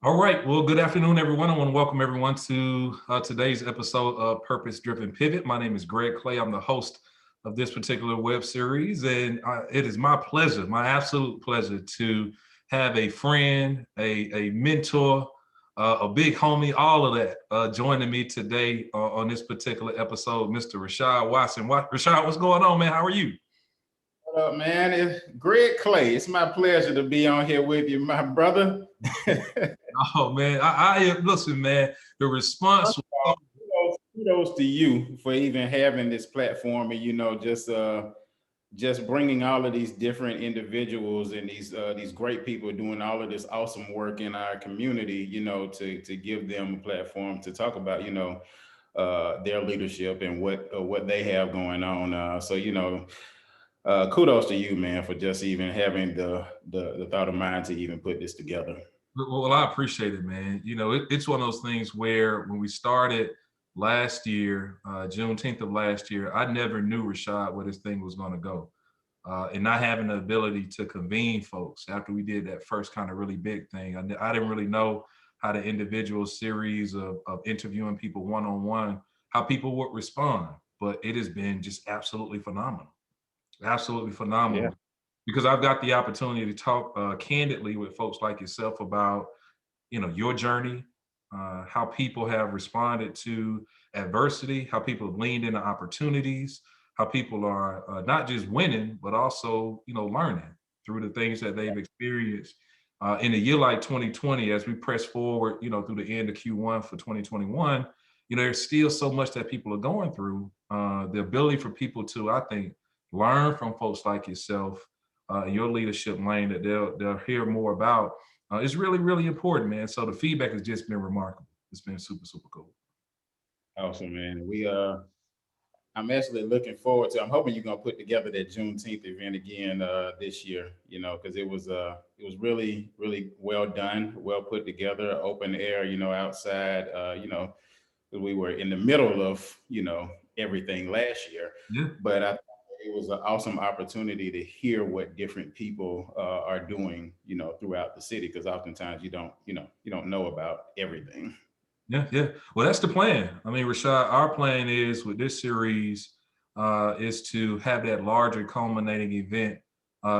All right. Well, good afternoon, everyone. I want to welcome everyone to today's episode of Purpose Driven Pivot. My name is Greg Clay. I'm the host of this particular web series, and it is my pleasure, my absolute pleasure, to have a friend, a mentor, a big homie, all of that, joining me today on this particular episode, Mr. Rashad Watson. Rashad, what's going on, man? How are you? What up, man? It's Greg Clay. It's my pleasure to be on here with you, my brother. Oh man, I listen, man. The response First of all, kudos to you for even having this platform and just bringing all of these different individuals and these great people doing all of this awesome work in our community. To give them a platform to talk about their leadership and what they have going on. Kudos to you, man, for just even having the thought of mind to even put this together. Well, I appreciate it, man. It's one of those things where when we started last year, Juneteenth of last year, I never knew, Rashad, where this thing was going to go. And not having the ability to convene folks after we did that first kind of really big thing. I didn't really know how the individual series of interviewing people one-on-one, how people would respond. But it has been just absolutely phenomenal. Absolutely Yeah. phenomenal. Because I've got the opportunity to talk candidly with folks like yourself about, your journey, how people have responded to adversity, how people have leaned into opportunities, how people are not just winning, but also, learning through the things that they've experienced. In a year like 2020, as we press forward, through the end of Q1 for 2021, there's still so much that people are going through. The ability for people to, I think, learn from folks like yourself, your leadership lane that they'll hear more about is really, really important, man. So the feedback has just been remarkable. It's been super, super cool. Awesome, man. I'm actually looking forward to. I'm hoping you're gonna put together that Juneteenth event again this year. Because it was really really well done, well put together, open air. Outside. 'Cause we were in the middle of everything last year, Yeah. but I thought it was an awesome opportunity to hear what different people are doing. Throughout the city, because oftentimes you don't know about everything. Yeah, yeah. Well, that's the plan. I mean, Rashad, our plan is with this series is to have that larger culminating event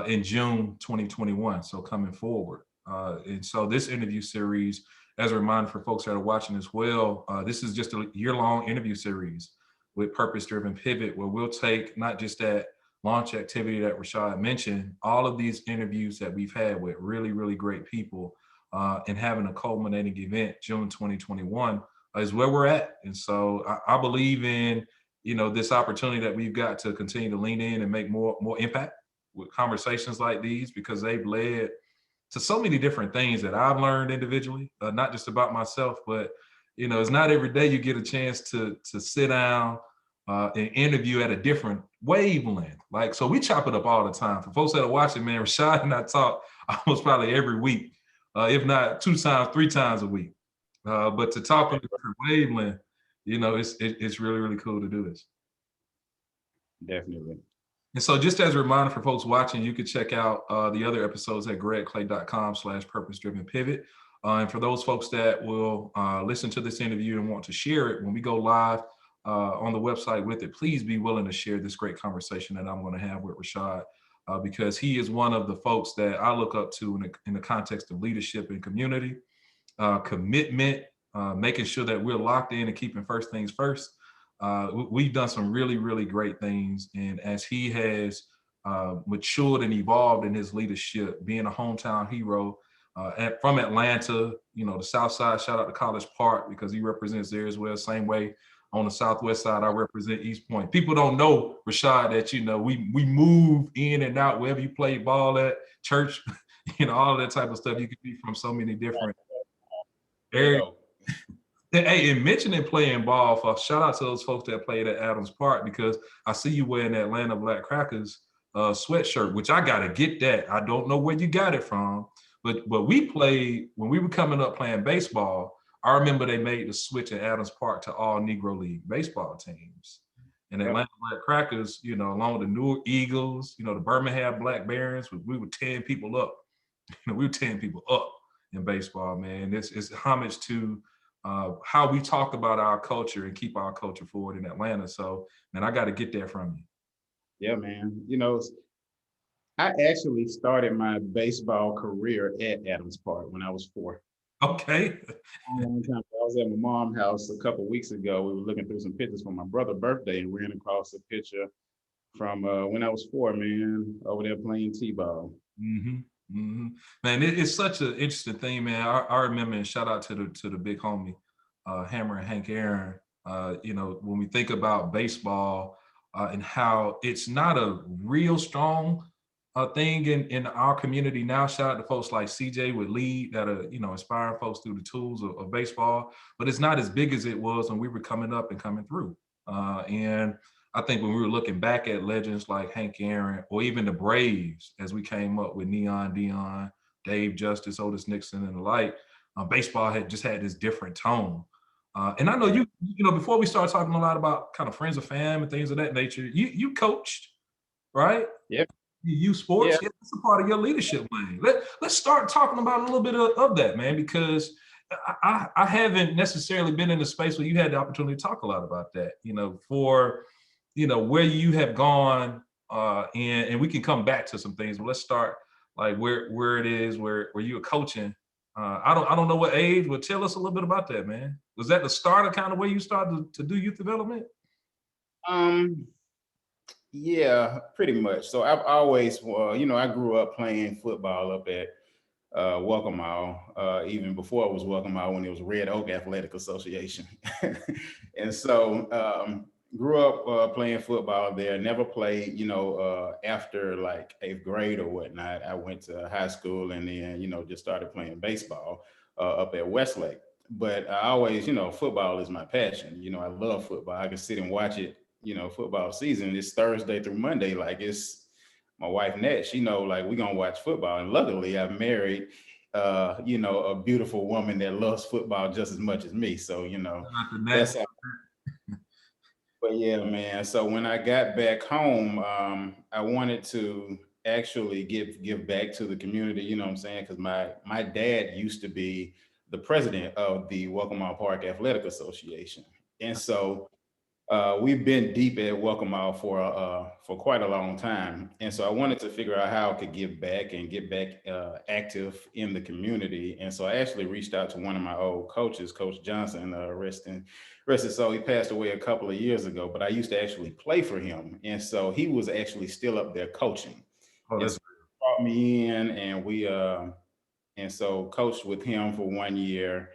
in June 2021. So coming forward. And so this interview series, as a reminder for folks that are watching as well, this is just a year-long interview series with Purpose-Driven Pivot, where we'll take not just that launch activity that Rashad mentioned, all of these interviews that we've had with really, really great people and having a culminating event June 2021 is where we're at. And so I believe in this opportunity that we've got to continue to lean in and make more impact with conversations like these, because they've led to so many different things that I've learned individually, not just about myself, but it's not every day you get a chance to sit down and interview at a different wavelength. Like, so we chop it up all the time. For folks that are watching, man, Rashad and I talk almost probably every week, if not 2 times, 3 times a week. But to talk on a different wavelength, it's really, really cool to do this. Definitely. And so just as a reminder for folks watching, you can check out the other episodes at gregclay.com/purpose-driven pivot. And for those folks that will listen to this interview and want to share it, when we go live on the website with it, please be willing to share this great conversation that I'm going to have with Rashad, because he is one of the folks that I look up to in the context of leadership and community, commitment, making sure that we're locked in and keeping first things first. We've done some really, really great things. And as he has matured and evolved in his leadership, being a hometown hero from Atlanta, the South Side, shout out to College Park because he represents there as well. Same way on the Southwest side, I represent East Point. People don't know, Rashad, that, we move in and out wherever you play ball at, church, all of that type of stuff. You could be from so many different areas. Hey, and mentioning playing ball, shout out to those folks that played at Adams Park, because I see you wearing the Atlanta Black Crackers sweatshirt, which I gotta get that. I don't know where you got it from, but we played when we were coming up playing baseball. I remember they made the switch at Adams Park to all Negro League baseball teams. And Atlanta Black Crackers, along with the Newark Eagles, the Birmingham Black Barons, we were tearing people up. We were tearing people up. in baseball, man. It's homage to how we talk about our culture and keep our culture forward in Atlanta. So, man, I got to get that from you. Yeah, man. I actually started my baseball career at Adams Park when I was 4. Okay. A long time ago. I was at my mom's house a couple of weeks ago. We were looking through some pictures from my brother's birthday and ran across a picture from when I was 4, man, over there playing t-ball. hmm Man, it's such an interesting thing, man. I remember, and shout out to the big homie, Hammer and Hank Aaron. When we think about baseball and how it's not a real strong thing in our community now. Shout out to folks like CJ with Lead that are inspiring folks through the tools of baseball, but it's not as big as it was when we were coming up and coming through. And I think when we were looking back at legends like Hank Aaron or even the Braves, as we came up with Neon Dion, Dave Justice, Otis Nixon, and the like, baseball had just had this different tone. And I know Right. before we start talking a lot about kind of friends of fam and things of that nature, you coached, right? Yeah. You Yeah. sports, yeah, that's a part of your leadership lane. Let's start talking about a little bit of that, man, because I haven't necessarily been in a space where you had the opportunity to talk a lot about that, for where you have gone, and we can come back to some things, but let's start like where it is where you were coaching. I don't know what age, but tell us a little bit about that, man. Was that the start of kind of where you started to do youth development? Um, yeah, pretty much. So I've always, I grew up playing football up at Welcome, even before it was Welcome, when it was Red Oak Athletic Association. And so grew up playing football there. Never played, after like 8th grade or whatnot. I went to high school and then, just started playing baseball up at Westlake. But I always, football is my passion. I love football. I can sit and watch it, football season. It's Thursday through Monday. Like it's my wife Nat, she know like we're gonna watch football. And luckily I've married a beautiful woman that loves football just as much as me. So, After that, that's how, but yeah, man. So when I got back home, I wanted to actually give back to the community, you know what I'm saying? Because my dad used to be the president of the Welcome Park Athletic Association. And so we've been deep at Welcome Out for quite a long time, and so I wanted to figure out how I could give back and get back active in the community. And so I actually reached out to one of my old coaches, Coach Johnson, rest his soul. He passed away a couple of years ago, but I used to actually play for him, and so he was actually still up there coaching, oh, and that's so he brought me in, and we and so coached with him for 1 year,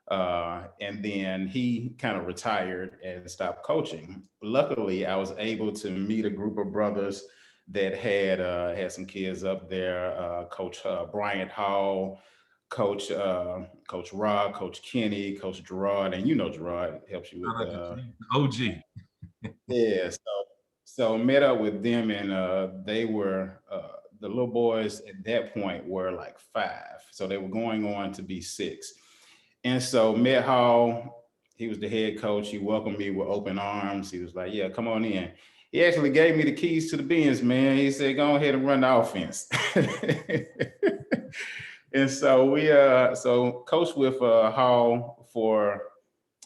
and then he kind of retired and stopped coaching. Luckily, I was able to meet a group of brothers that had some kids up there. Coach Bryant Hall, Coach Rod, Coach Kenny, Coach Gerard, and Gerard helps you with shout out to G, the OG. yeah. So met up with them, and they were the little boys at that point were like 5, so they were going on to be 6. And so met Hall, he was the head coach. He welcomed me with open arms. He was like, "Yeah, come on in." He actually gave me the keys to the Benz, man. He said, "Go ahead and run the offense." And so we coached with Hall for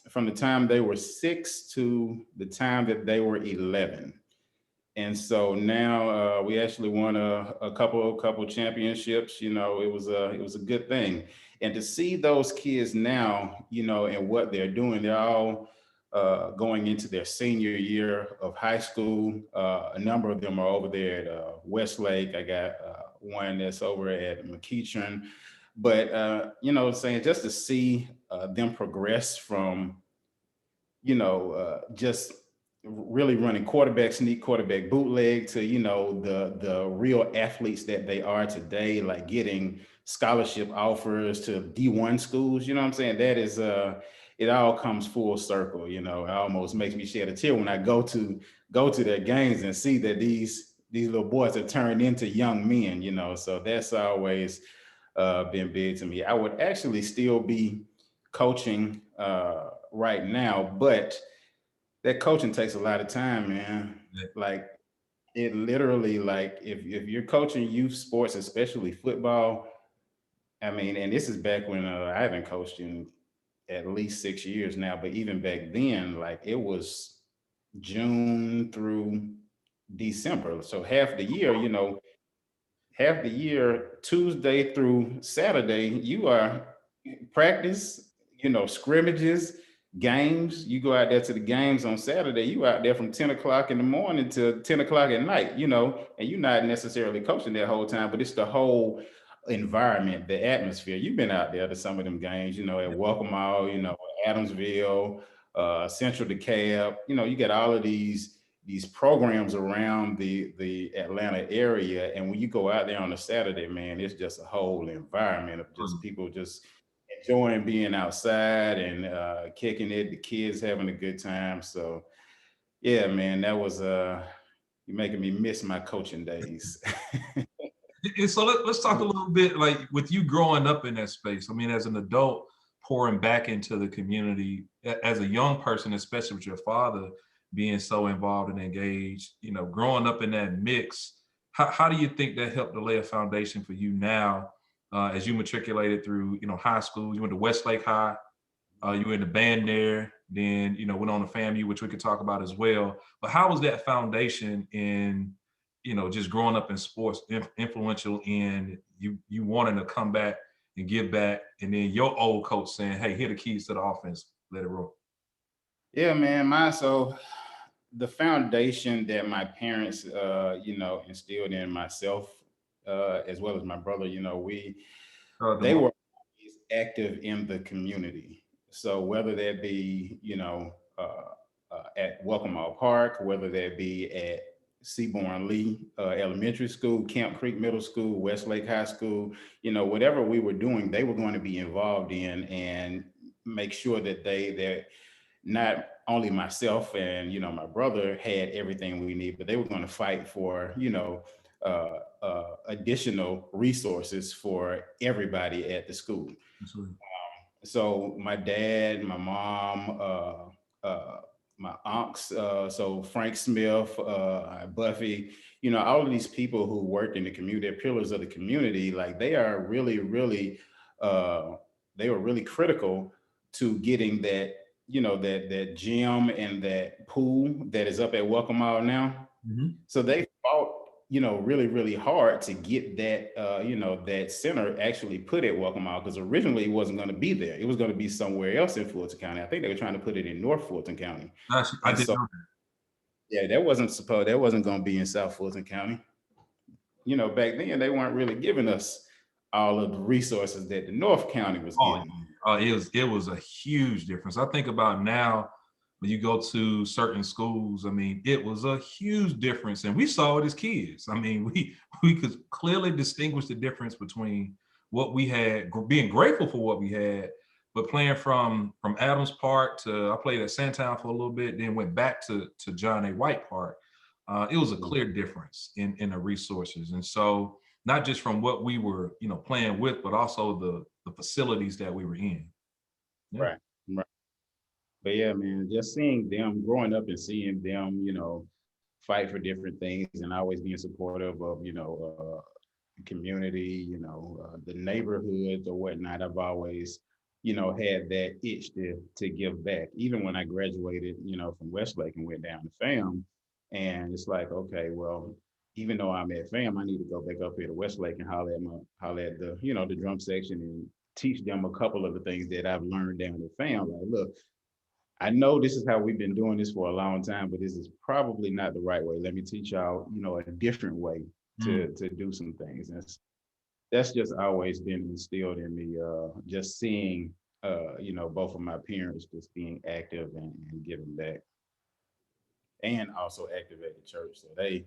from the time they were 6 to the time that they were 11. And so now we actually won a couple championships. It was a good thing, and to see those kids now, and what they're doing, they're all going into their senior year of high school. A number of them are over there at Westlake. I got one that's over at McEachern, but saying just to see them progress from just really running quarterback sneak, quarterback bootleg to the real athletes that they are today, like getting scholarship offers to D1 schools. You know what I'm saying? That is it all comes full circle. It almost makes me shed a tear when I go to their games and see that these little boys have turned into young men. So that's always been big to me. I would actually still be coaching right now, but that coaching takes a lot of time, man. Like it literally, like if you're coaching youth sports, especially football, I mean, and this is back when I haven't coached in at least 6 years now, but even back then, like it was June through December. So half the year, half the year, Tuesday through Saturday, you are practice, scrimmages, games. You go out there to the games on Saturday, you out there from 10 o'clock in the morning to 10 o'clock at night, and you're not necessarily coaching that whole time, but it's the whole environment, the atmosphere. You've been out there to some of them games, at Welcome All, Adamsville, Central DeKalb, you got all of these programs around the Atlanta area. And when you go out there on a Saturday, man, it's just a whole environment of just people just enjoying being outside and kicking it, the kids having a good time. So yeah, man, that was you're making me miss my coaching days. And so let's talk a little bit like with you growing up in that space. I mean, as an adult, pouring back into the community, as a young person, especially with your father being so involved and engaged, growing up in that mix, how do you think that helped to lay a foundation for you now as you matriculated through, high school? You went to Westlake High, you were in the band there, then, went on to FAMU, which we could talk about as well. But how was that foundation in, just growing up in sports influential in you wanting to come back and give back, and then your old coach saying, "Hey, here are the keys to the offense, let it roll." Yeah, man, so the foundation that my parents, instilled in myself, as well as my brother, they DeMar. were always active in the community. So whether that be, at Welcome All Park, whether that be at Seaborn Lee Elementary School, Camp Creek Middle School, Westlake High School, whatever we were doing, they were going to be involved in and make sure that not only myself and my brother had everything we need, but they were going to fight for additional resources for everybody at the school. Absolutely. So my dad, my mom, my aunts, so Frank Smith, Buffy, all of these people who worked in the community, they're pillars of the community, like they are really, really, they were really critical to getting that, that gym and that pool that is up at Welcome All now. Mm-hmm. So they fought, really, really hard to get that, that center actually put at Welcome Out, because originally it wasn't going to be there. It was going to be somewhere else in Fulton County. I think they were trying to put it in North Fulton County. Actually, I And didn't so, know yeah, that wasn't going to be in South Fulton County. Back then they weren't really giving us all of the resources that the North County was that. Oh, getting. it was a huge difference. I think about now when you go to certain schools. I mean, it was a huge difference, and we saw it as kids. I mean, we could clearly distinguish the difference between what we had, being grateful for what we had, but playing from Adams Park to I played at Sandtown for a little bit, then went back to John A. White Park. It was a clear difference in the resources, and so not just from what we were playing with, but also the facilities that we were in. Yeah. Right. Right. But yeah, man, just seeing them growing up and seeing them, fight for different things and always being supportive of, community, the neighborhoods or whatnot. I've always, had that itch to give back. Even when I graduated, from Westlake and went down to FAM, and it's like, okay, well, even though I'm at FAM, I need to go back up here to Westlake and holler at the, the drum section and teach them a couple of the things that I've learned down at FAM. Like, look, I know this is how we've been doing this for a long time, but this is probably not the right way. Let me teach y'all, a different way to do some things. And that's just always been instilled in me. Just seeing, both of my parents just being active and giving back, and also active at the church. So they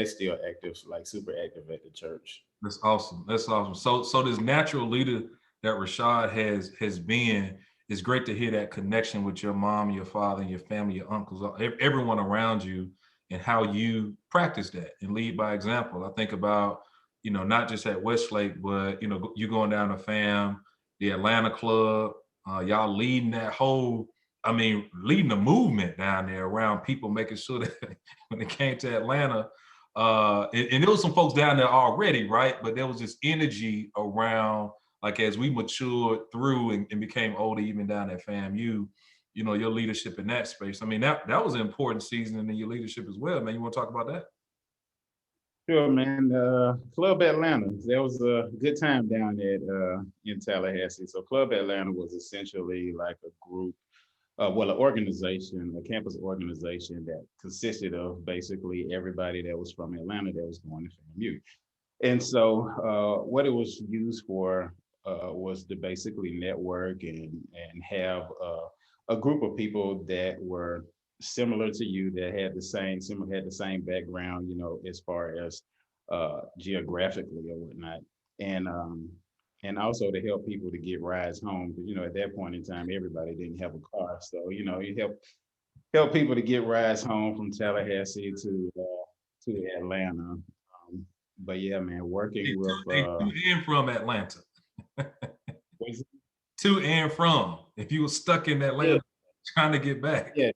still active, like super active at the church. That's awesome. That's awesome. So this natural leader that Rashad has been, it's great to hear that connection with your mom, your father, and your family, your uncles, everyone around you, and how you practice that and lead by example. I think about, not just at Westlake, but you going down to FAM, the Atlanta club, y'all leading that whole, I mean, leading the movement down there around people, making sure that when it came to Atlanta, and there was some folks down there already, right? But there was this energy around like as we matured through and became older, even down at FAMU, you know, your leadership in that space. I mean, that was an important season in your leadership as well, man. You want to talk about that? Sure, man. Club Atlanta. That was a good time down at in Tallahassee. So Club Atlanta was essentially like a group, well, an organization, a campus organization that consisted of basically everybody that was from Atlanta that was going to FAMU. And so what it was used for was to basically network and have a group of people that were similar to you, that had had the same background, you know, as far as geographically or whatnot, and um, and also to help people to get rides home, because you know at that point in time everybody didn't have a car, so you know you help people to get rides home from Tallahassee to Atlanta. But yeah, man, working with To and from Atlanta. was- To and from. If you were stuck in yeah, Atlanta trying to get back. yeah,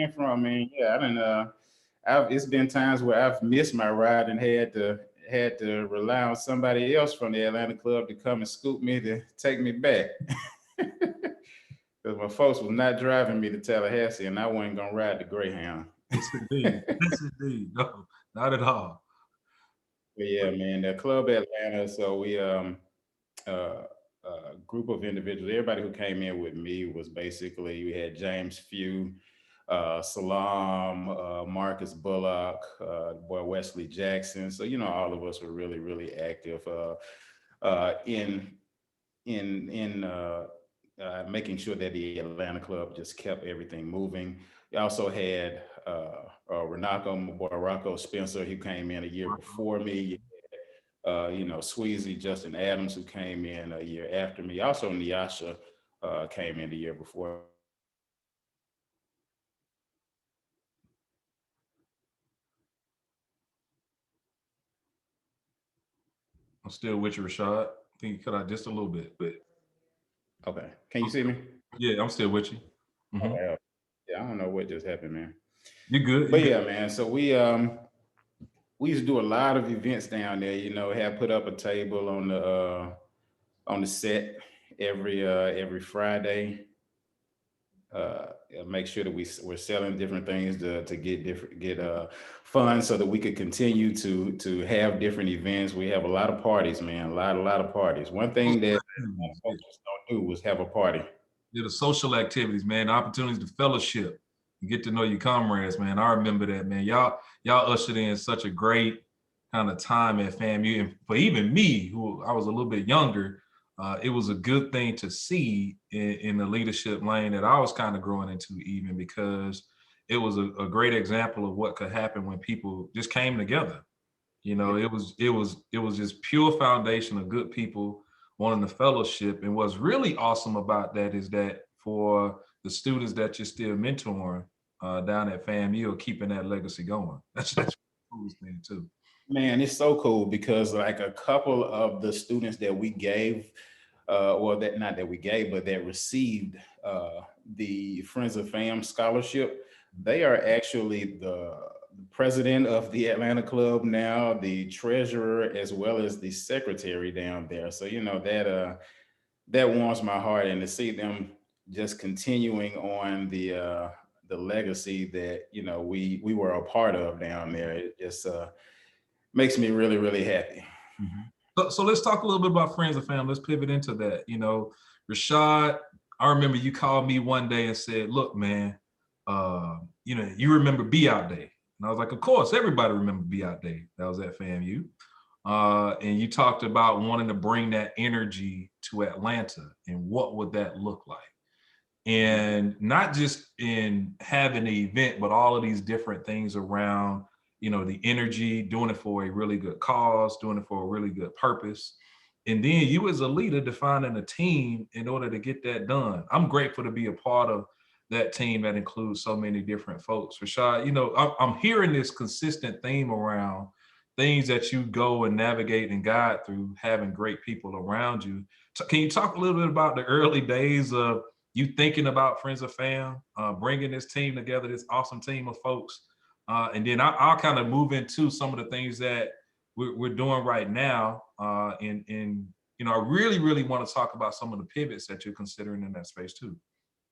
and from, man, yeah, I didn't it's been times where I've missed my ride and had to rely on somebody else from the Atlanta club to come and scoop me to take me back. Because my folks was not driving me to Tallahassee and I wasn't gonna ride the Greyhound. Yes, indeed. Yes, indeed. No, not at all. But yeah, man, the club Atlanta. So we uh group of individuals. Everybody who came in with me was basically, we had James Few, Salam, Marcus Bullock, boy Wesley Jackson. So you know, all of us were really, really active in making sure that the Atlanta club just kept everything moving. We also had my boy Rocco Spencer, who came in a year before me. You know, Sweezy, Justin Adams, who came in a year after me. Also, Nyasha came in the year before. I'm still with you, Rashad. I think you cut out just a little bit, but Okay, can you I'm see still, me? yeah, I'm still with you. Hmm. Okay, yeah, I don't know what just happened, man. You're good. You're But good. yeah, man. So we used to do a lot of events down there. You know, have put up a table on the set every Friday. Make sure that we're selling different things to get funds so that we could continue to have different events. We have a lot of parties, man. A lot of parties. One thing that Yeah. folks just don't do was have a party. Yeah, the social activities, man, the opportunities to fellowship, and get to know your comrades, man. I remember that, man. Y'all ushered in such a great kind of time at FAMU, and for even me, who I was a little bit younger, it was a good thing to see in the leadership lane that I was kind of growing into, even because it was a great example of what could happen when people just came together. You know, it was just pure foundation of good people wanting the fellowship. And what's really awesome about that is that for the students that you're still mentoring down at FAMU, are keeping that legacy going. That's the coolest thing too. Man, it's so cool because like a couple of the students that we gave, well, that not that we gave, but that received the Friends of Fam scholarship, they are actually the president of the Atlanta Club now, the treasurer, as well as the secretary down there. So you know that warms my heart, and to see them just continuing on the legacy that you know we were a part of down there, it just makes me really, really happy. Mhm. So let's talk a little bit about friends and family. Let's pivot into that. You know, Rashad, I remember you called me one day and said, "Look, man, you know, you remember Be Out Day?" And I was like, "Of course, everybody remember Be Out Day." That was at FAMU. And you talked about wanting to bring that energy to Atlanta, and what would that look like? And not just in having the event, but all of these different things around, you know, the energy, doing it for a really good cause, doing it for a really good purpose. And then you as a leader defining a team in order to get that done. I'm grateful to be a part of that team that includes so many different folks. Rashad, you know, I'm hearing this consistent theme around things that you go and navigate and guide through having great people around you. So can you talk a little bit about the early days of you thinking about Friends of Fam, bringing this team together, this awesome team of folks, and then I'll kind of move into some of the things that we're doing right now, in I really, really want to talk about some of the pivots that you're considering in that space too.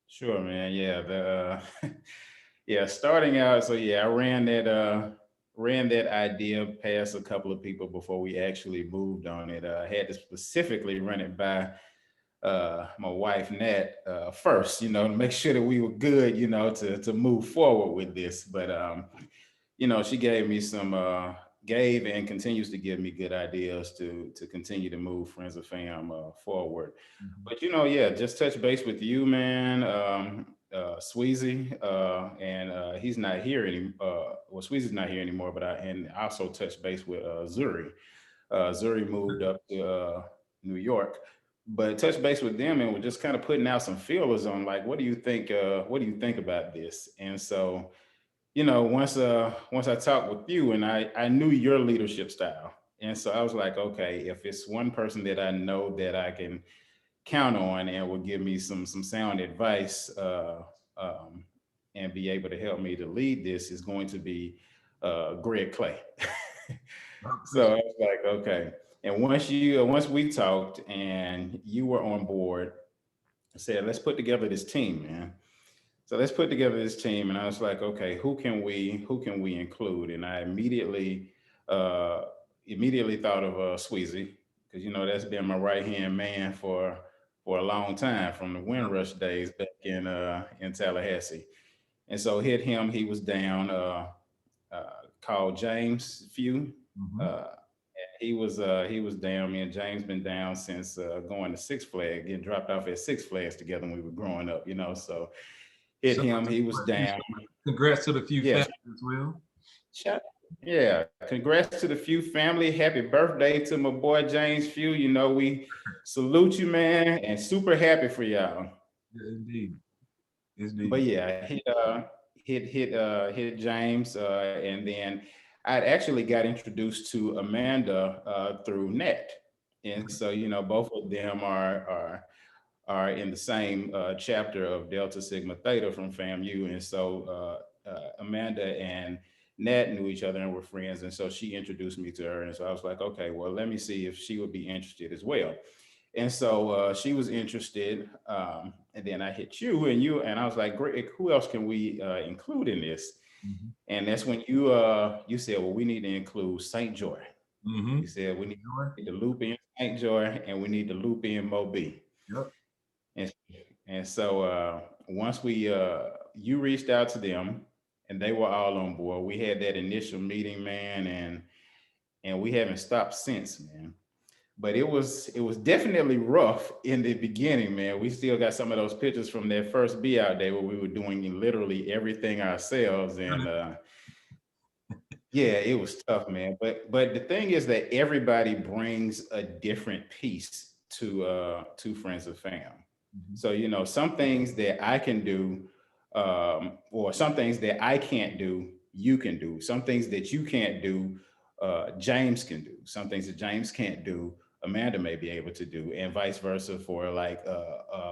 Sure, man. Yeah, the yeah, starting out. So yeah, I ran that idea past a couple of people before we actually moved on it. I had to specifically run it by my wife Nat first, to make sure that we were good, to move forward with this. But she gave me some gave and continues to give me good ideas to continue to move Friends of Fam forward. Mhm. But yeah, just touch base with you, man. Sweezy, and he's not here anymore. Well, Sweezy's not here anymore, but I also touched base with Zuri. Zuri moved up to New York, but touch base with them, and we're just kind of putting out some feelers on like, what do you think? What do you think about this? And so, once I talked with you, and I knew your leadership style, and so I was like, okay, if it's one person that I know that I can count on and will give me some sound advice, um, and be able to help me to lead this, is going to be Greg Clay. I So I appreciate was like, okay. And once we talked and you were on board, I said, let's put together this team, man. So let's put together this team. And I was like, okay, who can we include? And I uh, immediately thought of Sweezy, because that's been my right hand man for a long time, from the Windrush days back in Tallahassee. And so hit him. He was down. Called James Few. Mhm. Uh, he was down. Me and James been down since going to Six Flags, getting dropped off at Six Flags together when we were growing up. So hit Shout him. out to He was down. congrats to the few Yes. families as well. Yeah. Congrats to the Few family. Happy birthday to my boy James Few. We salute you, man, and super happy for y'all. Yeah, indeed. But Indeed. yeah, hit James, and then I'd actually got introduced to Amanda through Net, and so both of them are in the same chapter of Delta Sigma Theta from FAMU, and so Amanda and Nat knew each other and were friends, and so she introduced me to her, and so I was like, okay, well, let me see if she would be interested as well. And so she was interested, and then I hit you, and I was like, great, who else can we include in this? Mhm. And that's when you said, well, we need to include Saint Joy. You Mhm. said we need Enjoy. to loop in Saint Joy, and we need to loop in Moby. Yep. And and so once we you reached out to them, and they were all on board. We had that initial meeting, man, and we haven't stopped since, man. But it was definitely rough in the beginning, man. We still got some of those pictures from that first be out day where we were doing literally everything ourselves, and yeah, it was tough, man. But the thing is that everybody brings a different piece to Friends of Fam. Mhm. So some things that I can do, or some things that I can't do, you can do. Some things that you can't do, James can do. Some things that James can't do, Amanda may be able to do, and vice versa for like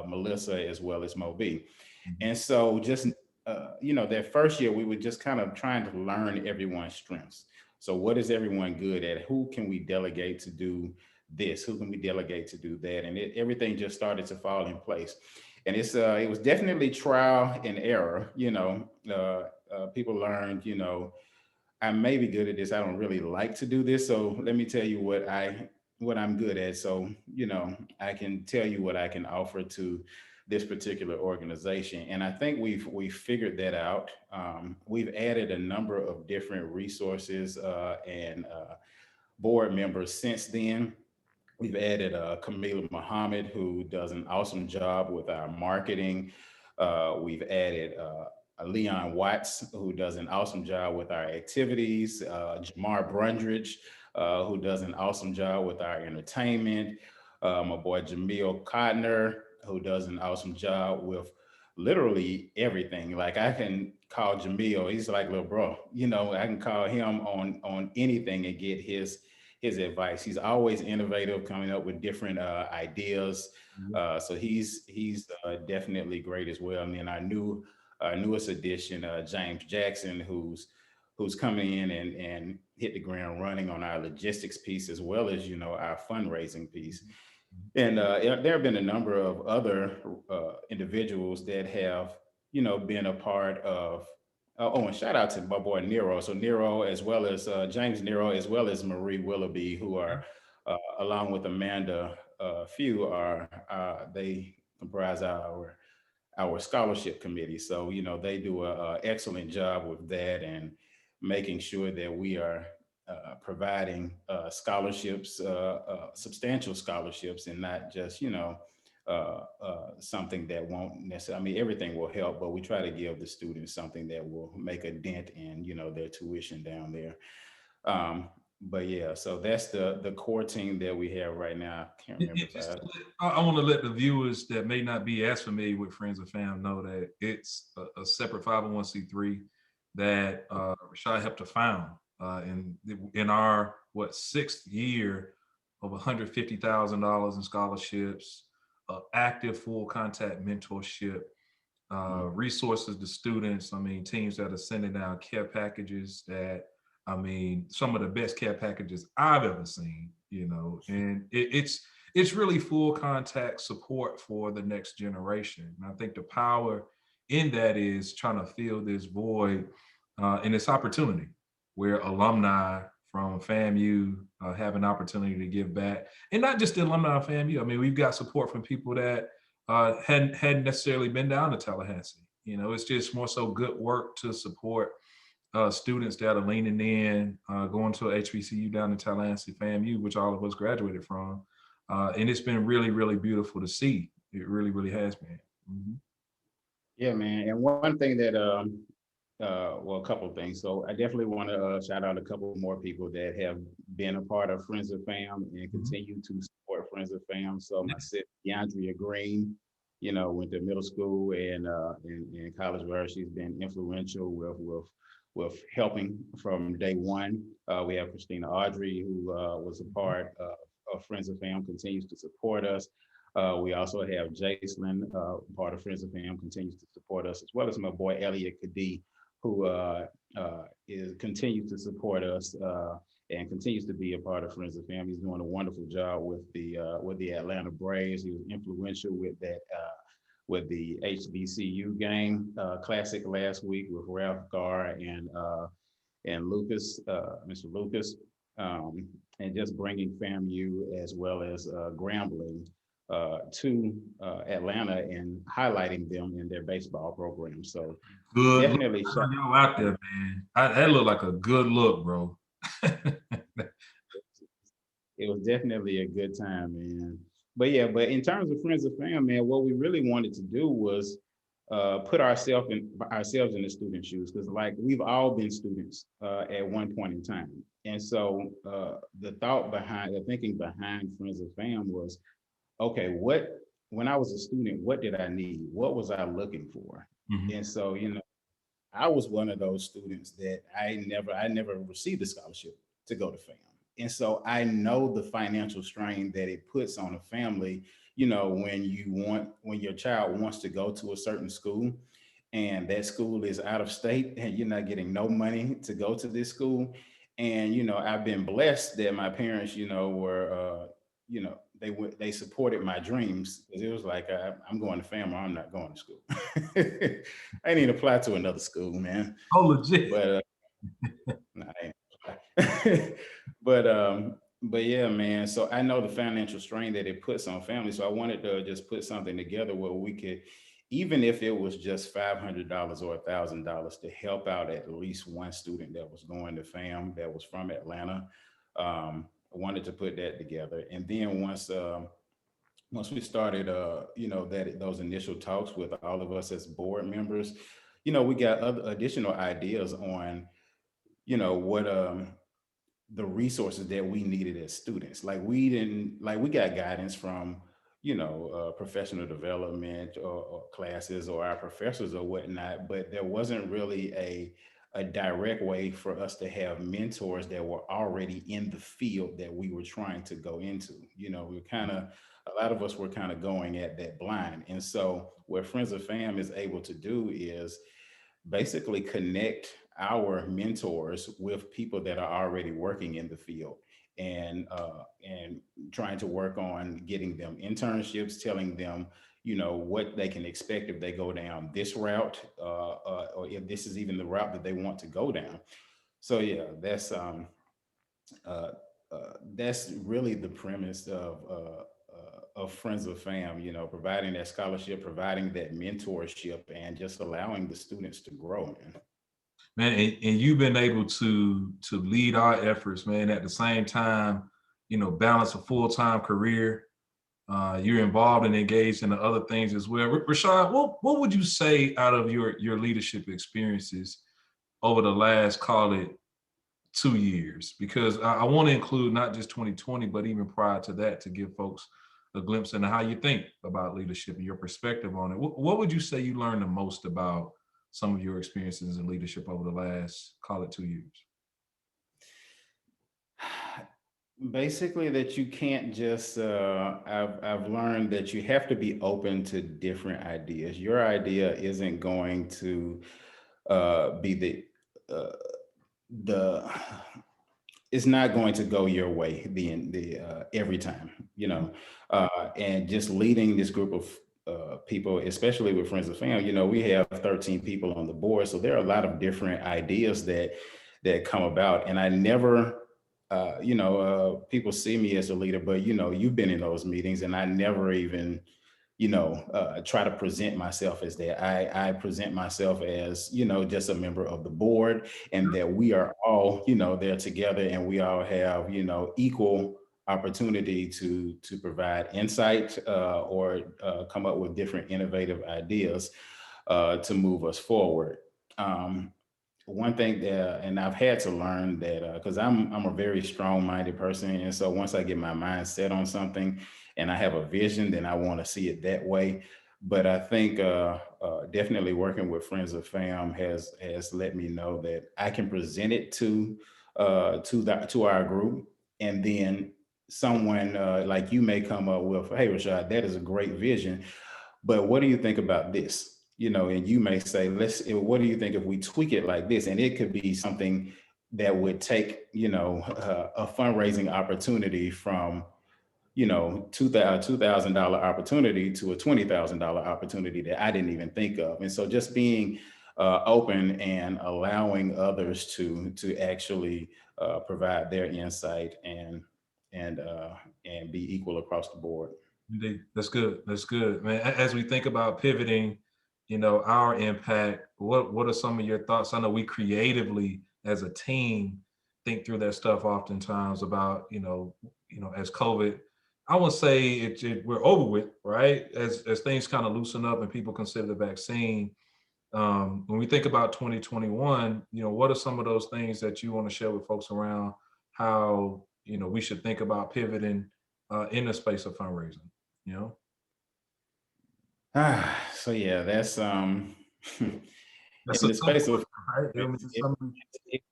Melissa as well as Moby. Mhm. And so just that first year we were just kind of trying to learn everyone's strengths. So what is everyone good at? Who can we delegate to do this? Who can we delegate to do that? And everything just started to fall in place. And it was definitely trial and error. People learned. I may be good at this. I don't really like to do this. So let me tell you what I'm good at. So, I can tell you what I can offer to this particular organization. And I think we've figured that out. We've added a number of different resources and board members since then. We've added Camila Muhammad, who does an awesome job with our marketing. We've added Leon Watts, who does an awesome job with our activities. Jamar Brundridge, who does an awesome job with our entertainment. My boy Jamil Cotner, who does an awesome job with literally everything. Like I can call Jamil, he's like little bro. I can call him on anything and get his advice. He's always innovative, coming up with different ideas. Mhm. So he's definitely great as well. And then our newest addition, James Jackson, who's coming in and hit the ground running on our logistics piece as well as our fundraising piece. And there have been a number of other individuals that have, been a part of. Oh, and shout out to my boy Nero. So Nero, as well as James Nero, as well as Marie Willoughby, who are, along with Amanda Few, they comprise our scholarship committee. So, they do a excellent job with that and making sure that we are providing scholarships, substantial scholarships, and not just, something that won't necessarily, I mean, everything will help, but we try to give the students something that will make a dent in, their tuition down there. Um, but yeah, so that's the core team that we have right now. I can't remember if Just I. to I want to let the viewers that may not be as familiar with Friends of Fam know that it's a separate 501c3 that Rashad helped to found in our sixth year of $150,000 in scholarships, active full contact mentorship, resources to students. I mean, teams that are sending out care packages that, I mean, some of the best care packages I've ever seen, and it's really full contact support for the next generation. And I think the power in that is trying to fill this void and this opportunity where alumni from FAMU have an opportunity to give back, and not just the alumni of FAMU. I mean, we've got support from people that hadn't necessarily been down to Tallahassee. It's just more so good work to support students that are leaning in, going to a HBCU down in Tallahassee, FAMU, which all of us graduated from. And it's been really, really beautiful to see. It really, really has been. Mhm. Yeah, man. And one thing that, well, a couple of things. So I definitely want to shout out a couple more people that have been a part of Friends of Fam and Mhm. continue to support Friends of Fam. So my sister, DeAndrea Green, went to middle school and in college where she's been influential with helping from day one. We have Christina Audrey, who was a part of Friends of Fam, continues to support us. We also have Jason, part of Friends of Fam, continues to support us, as well as my boy Elliot Kadi, who continues to support us and continues to be a part of Friends of Fam. He's doing a wonderful job with the Atlanta Braves. He was influential with the HBCU game classic last week with Ralph Garr and Lucas, Mr. Lucas, and just bringing FAMU as well as Grambling to Atlanta and highlighting them in their baseball program. So Good look. definitely, Y'all out there, man. That looked like a good look, bro. it was definitely a good time, man. But yeah, but in terms of Friends of Fam, man, what we really wanted to do was put ourselves in the student shoes, because like we've all been students at one point in time. And so the thinking behind Friends of Fam was, okay, when I was a student, what did I need? What was I looking for? Mhm. And so, I was one of those students that I never received a scholarship to go to FAM. And so I know the financial strain that it puts on a family, when your child wants to go to a certain school and that school is out of state and you're not getting no money to go to this school. And I've been blessed that my parents, were they supported my dreams, because it was like I'm going to FAM or I'm not going to school. I didn't apply to another school, man. Oh, legit. But nah, but yeah, man. So I know the financial strain that it puts on families. So I wanted to just put something together where we could, even if it was just $500 or $1,000, to help out at least one student that was going to FAM that was from Atlanta. I wanted to put that together, and then once we started, those initial talks with all of us as board members, we got other additional ideas on, what the resources that we needed as students. Like we got guidance from, professional development or classes or our professors or whatnot, but there wasn't really a direct way for us to have mentors that were already in the field that we were trying to go into. A lot of us were kind of going at that blind. And so what Friends of Fam is able to do is basically connect our mentors with people that are already working in the field, and trying to work on getting them internships, telling them, what they can expect if they go down this route, or if this is even the route that they want to go down. So yeah, uh, that's really the premise of Friends of Fam. Providing that scholarship, providing that mentorship, and just allowing the students to grow, man. Man, and you've been able to lead our efforts, man. At the same time, balance a full-time career. You're involved and engaged in the other things as well. Rashad, what would you say out of your leadership experiences over the last, call it, 2 years? Because I want to include not just 2020, but even prior to that, to give folks a glimpse into how you think about leadership and your perspective on it. What would you say you learned the most about some of your experiences in leadership over the last, call it, 2 years? Basically, that you can't just. I've learned that you have to be open to different ideas. Your idea isn't going to be uh, the it's not going to go your way the every time, and just leading this group of people, especially with Friends of Family. We have 13 people on the board, so there are a lot of different ideas that come about, and I never. People see me as a leader, but you've been in those meetings, and I never even try to present myself as that. I present myself as, just a member of the board, and that we are all, there together, and we all have, equal opportunity to provide insight, or come up with different innovative ideas to move us forward. Um, One thing that, and I've had to learn that, because I'm a very strong-minded person, and so once I get my mind set on something and I have a vision, then I want to see it that way. But I think definitely working with Friends of Fam has let me know that I can present it to our group, and then someone like you may come up with, "Hey, Rashad, that is a great vision, but what do you think about this?" And you may say, what do you think if we tweak it like this? And it could be something that would take, a fundraising opportunity from, $2,000 opportunity to a $20,000 opportunity that I didn't even think of. And so just being open and allowing others to actually provide their insight and uh, and be equal across the board. Indeed. That's good. That's good, man. As we think about pivoting, our impact, what are some of your thoughts? I know we creatively as a team think through that stuff oftentimes about, as COVID, I would say we're over with, right? As things kind of loosen up and people consider the vaccine. When we think about 2021, what are some of those things that you want to share with folks around how, we should think about pivoting in the space of fundraising? You know, So yeah, that's that's in a the tough space of question, right? I mean, it, some, it,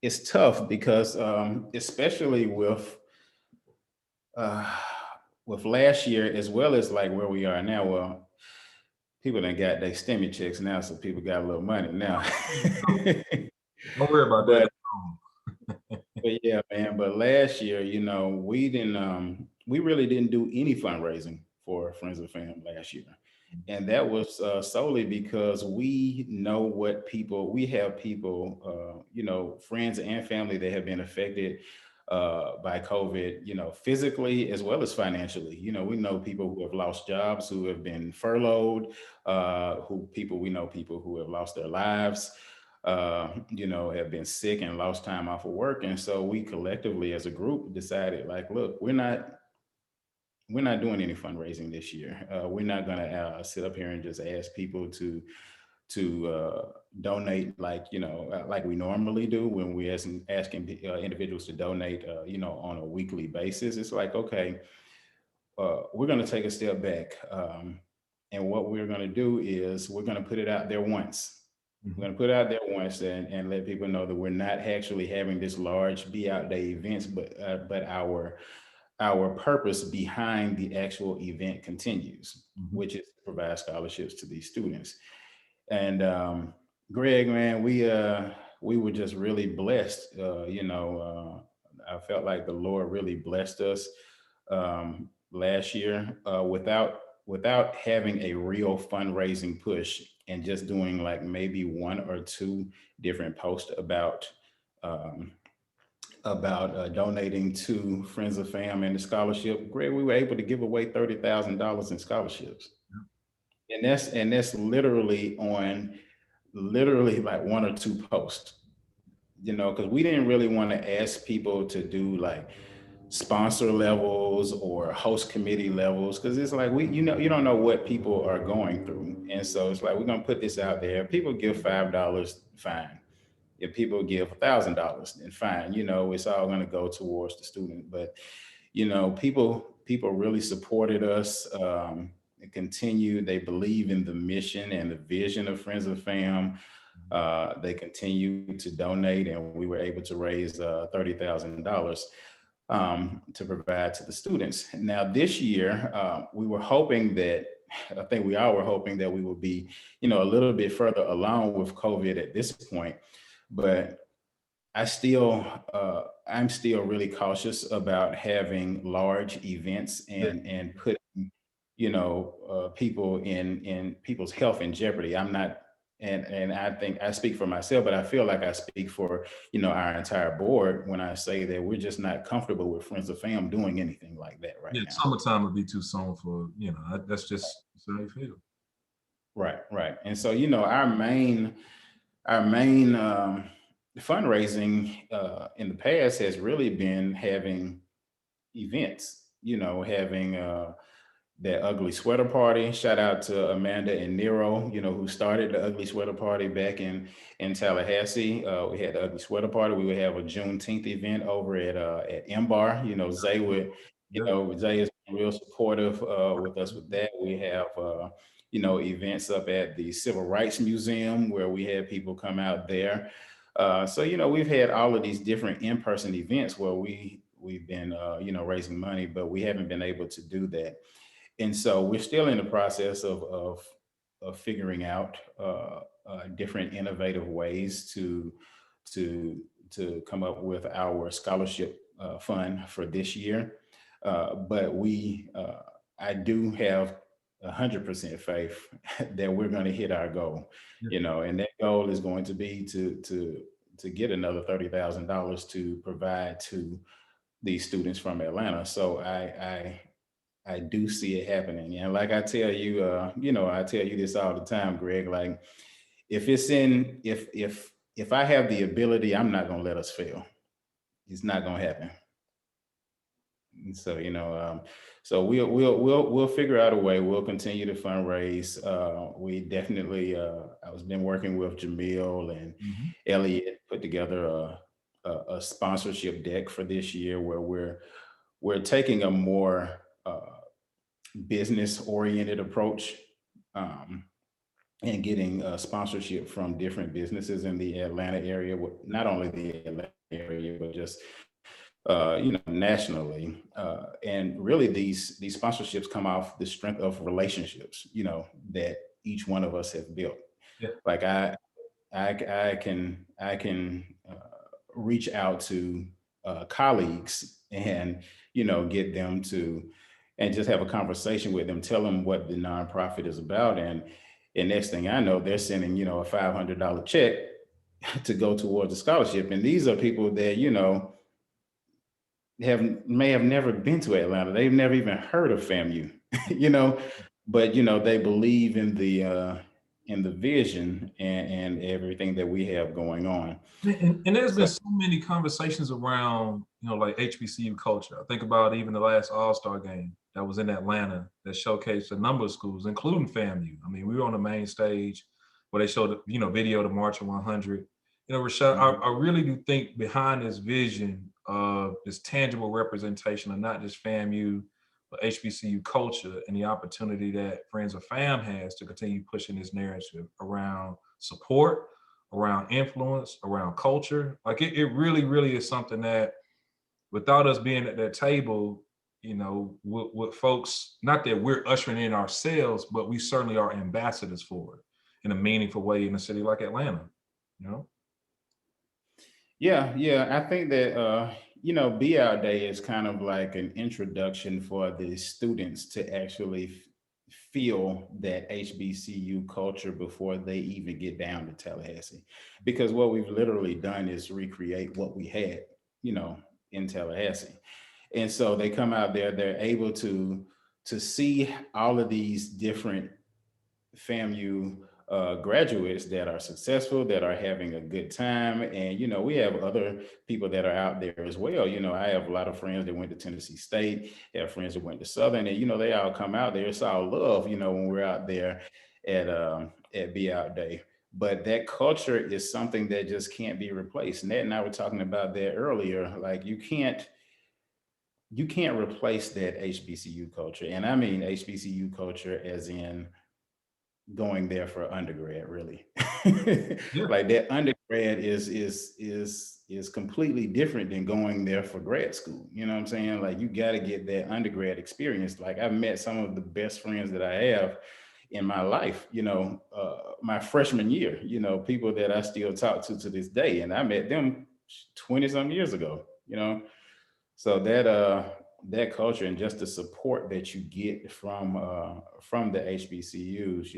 it's tough because especially uh with last year as well as like where we are now. Well, people done got their stimmy checks now, so people got a little money now. don't worry about that. but But yeah, man. But last year, we really didn't do any fundraising for Friends of Fam last year, and that was solely because we know what we have people, friends and family that have been affected by COVID, physically as well as financially. We know people who have lost jobs, who have been furloughed, we know people who have lost their lives, have been sick and lost time off of work. And so we collectively as a group decided, like, look, we're not doing any fundraising this year. We're not going to sit up here and just ask people to donate like we normally do when we're asking individuals to donate, on a weekly basis. It's like, okay, we're going to take a step back. And what we're going to do is we're going to put it out there once. We're Mhm. going to put it out there once and let people know that we're not actually having this large be out day events, but our purpose behind the actual event continues, Mhm. which is to provide scholarships to these students. And Greg, man, we were just really blessed. I felt like the Lord really blessed us last year without having a real fundraising push and just doing like maybe one or two different posts um, about donating to Friends of Fam and the scholarship. Greg, we were able to give away $30,000 in scholarships, and that's literally like one or two posts, because we didn't really want to ask people to do like sponsor levels or host committee levels, because it's like you don't know what people are going through, and so it's like we're gonna put this out there. If people give $5, fine. If people give $1,000, then fine. It's all gonna go towards the student. But people really supported us. And continue. They believe in the mission and the vision of Friends of Fam. They continue to donate, and we were able to raise $30,000 to provide to the students. Now, this year, we were hoping that, I think we all were hoping that we would be, a little bit further along with COVID at this point. But I'm still really cautious about having large events Yeah. and putting, people in people's health in jeopardy. I'm not, and I think I speak for myself, but I feel like I speak for, our entire board when I say that we're just not comfortable with Friends of Fam doing anything like that right Yeah, now. summertime would be too soon for, that's just how you feel. Right, right. And so, our main fundraising in the past has really been having events, having that ugly sweater party. Shout out to Amanda and Nero, who started the ugly sweater party back in Tallahassee. We had the ugly sweater party. We would have a Juneteenth event over at MBAR. Yeah. Zay is real supportive with us with that. We have events up at the Civil Rights Museum where we had people come out there. So we've had all of these different in-person events where we've been raising money, but we haven't been able to do that. And so we're still in the process of figuring out different innovative ways to to come up with our scholarship fund for this year. But I do have 100% faith that we're going to hit our goal, Yeah. and that goal is going to be to get another $30,000 to provide to these students from Atlanta. So I do see it happening. And like I tell you, I tell you this all the time, Greg, like if I have the ability, I'm not gonna let us fail. It's not gonna happen. And so, so we'll figure out a way. We'll continue to fundraise. We definitely I was been working with Jamil and Mhm. Elliot, put together a sponsorship deck for this year where we're taking a more business oriented approach, um, and getting sponsorship from different businesses in the Atlanta area, not only the Atlanta area, but just nationally. And really, these sponsorships come off the strength of relationships, that each one of us have built. Yeah. Like I can reach out to colleagues and get them to and just have a conversation with them, tell them what the nonprofit is about, and next thing I know, they're sending a $500 check to go towards a scholarship. And these are people that may have never been to Atlanta. They've never even heard of FAMU, you know, but they believe in the vision and everything that we have going on. And there's been So so many conversations around, like HBCU culture. I think about even the last All-Star game that was in Atlanta that showcased a number of schools, including FAMU. I mean, we were on the main stage where they showed, video to March of 100. Rashad, mhm. I really do think behind this vision of this tangible representation of not just FAMU, but HBCU culture and the opportunity that Friends of Fam has to continue pushing this narrative around support, around influence, around culture. Like it really, really is something that without us being at that table, with folks, not that we're ushering in ourselves, but we certainly are ambassadors for it. in a meaningful way in a city like Atlanta, you know? Yeah, yeah. I think that Be Out Day is kind of like an introduction for the students to actually feel that HBCU culture before they even get down to Tallahassee. Because what we've literally done is recreate what we had, you know, in Tallahassee. And so they come out there, they're able to see all of these different FAMU graduates that are successful, that are having a good time. And, we have other people that are out there as well. I have a lot of friends that went to Tennessee State, have friends that went to Southern, and, they all come out there. It's all love, when we're out there at Be Out Day. But that culture is something that just can't be replaced. Ned and I were talking about that earlier. Like you can't replace that HBCU culture. And I mean HBCU culture as in going there for undergrad, really. Yeah. Like that undergrad is completely different than going there for grad school. You know what I'm saying? Like you got to get that undergrad experience. Like I've met some of the best friends that I have in my life, my freshman year, people that I still talk to this day. And I met them 20 some years ago, so that culture and just the support that you get from the HBCUs,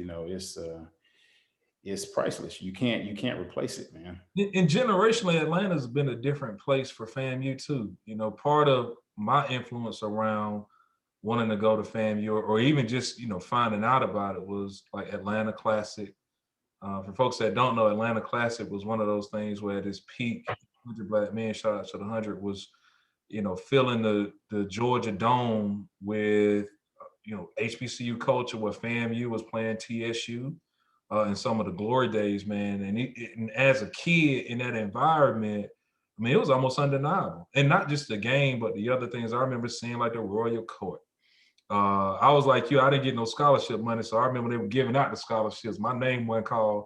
it's priceless. You can't replace it, man. And generationally, Atlanta's been a different place for FAMU too. Part of my influence around wanting to go to FAMU or even just, finding out about it was like Atlanta Classic. For folks that don't know, Atlanta Classic was one of those things where at its peak, 100 Black Men, shout out to the 100, was, filling the Georgia Dome with, HBCU culture where FAMU was playing TSU in some of the glory days, man. And as a kid in that environment, I mean, it was almost undeniable. And not just the game, but the other things I remember seeing, like the Royal Court. I was like you, I didn't get no scholarship money, so I remember they were giving out the scholarships. My name wasn't called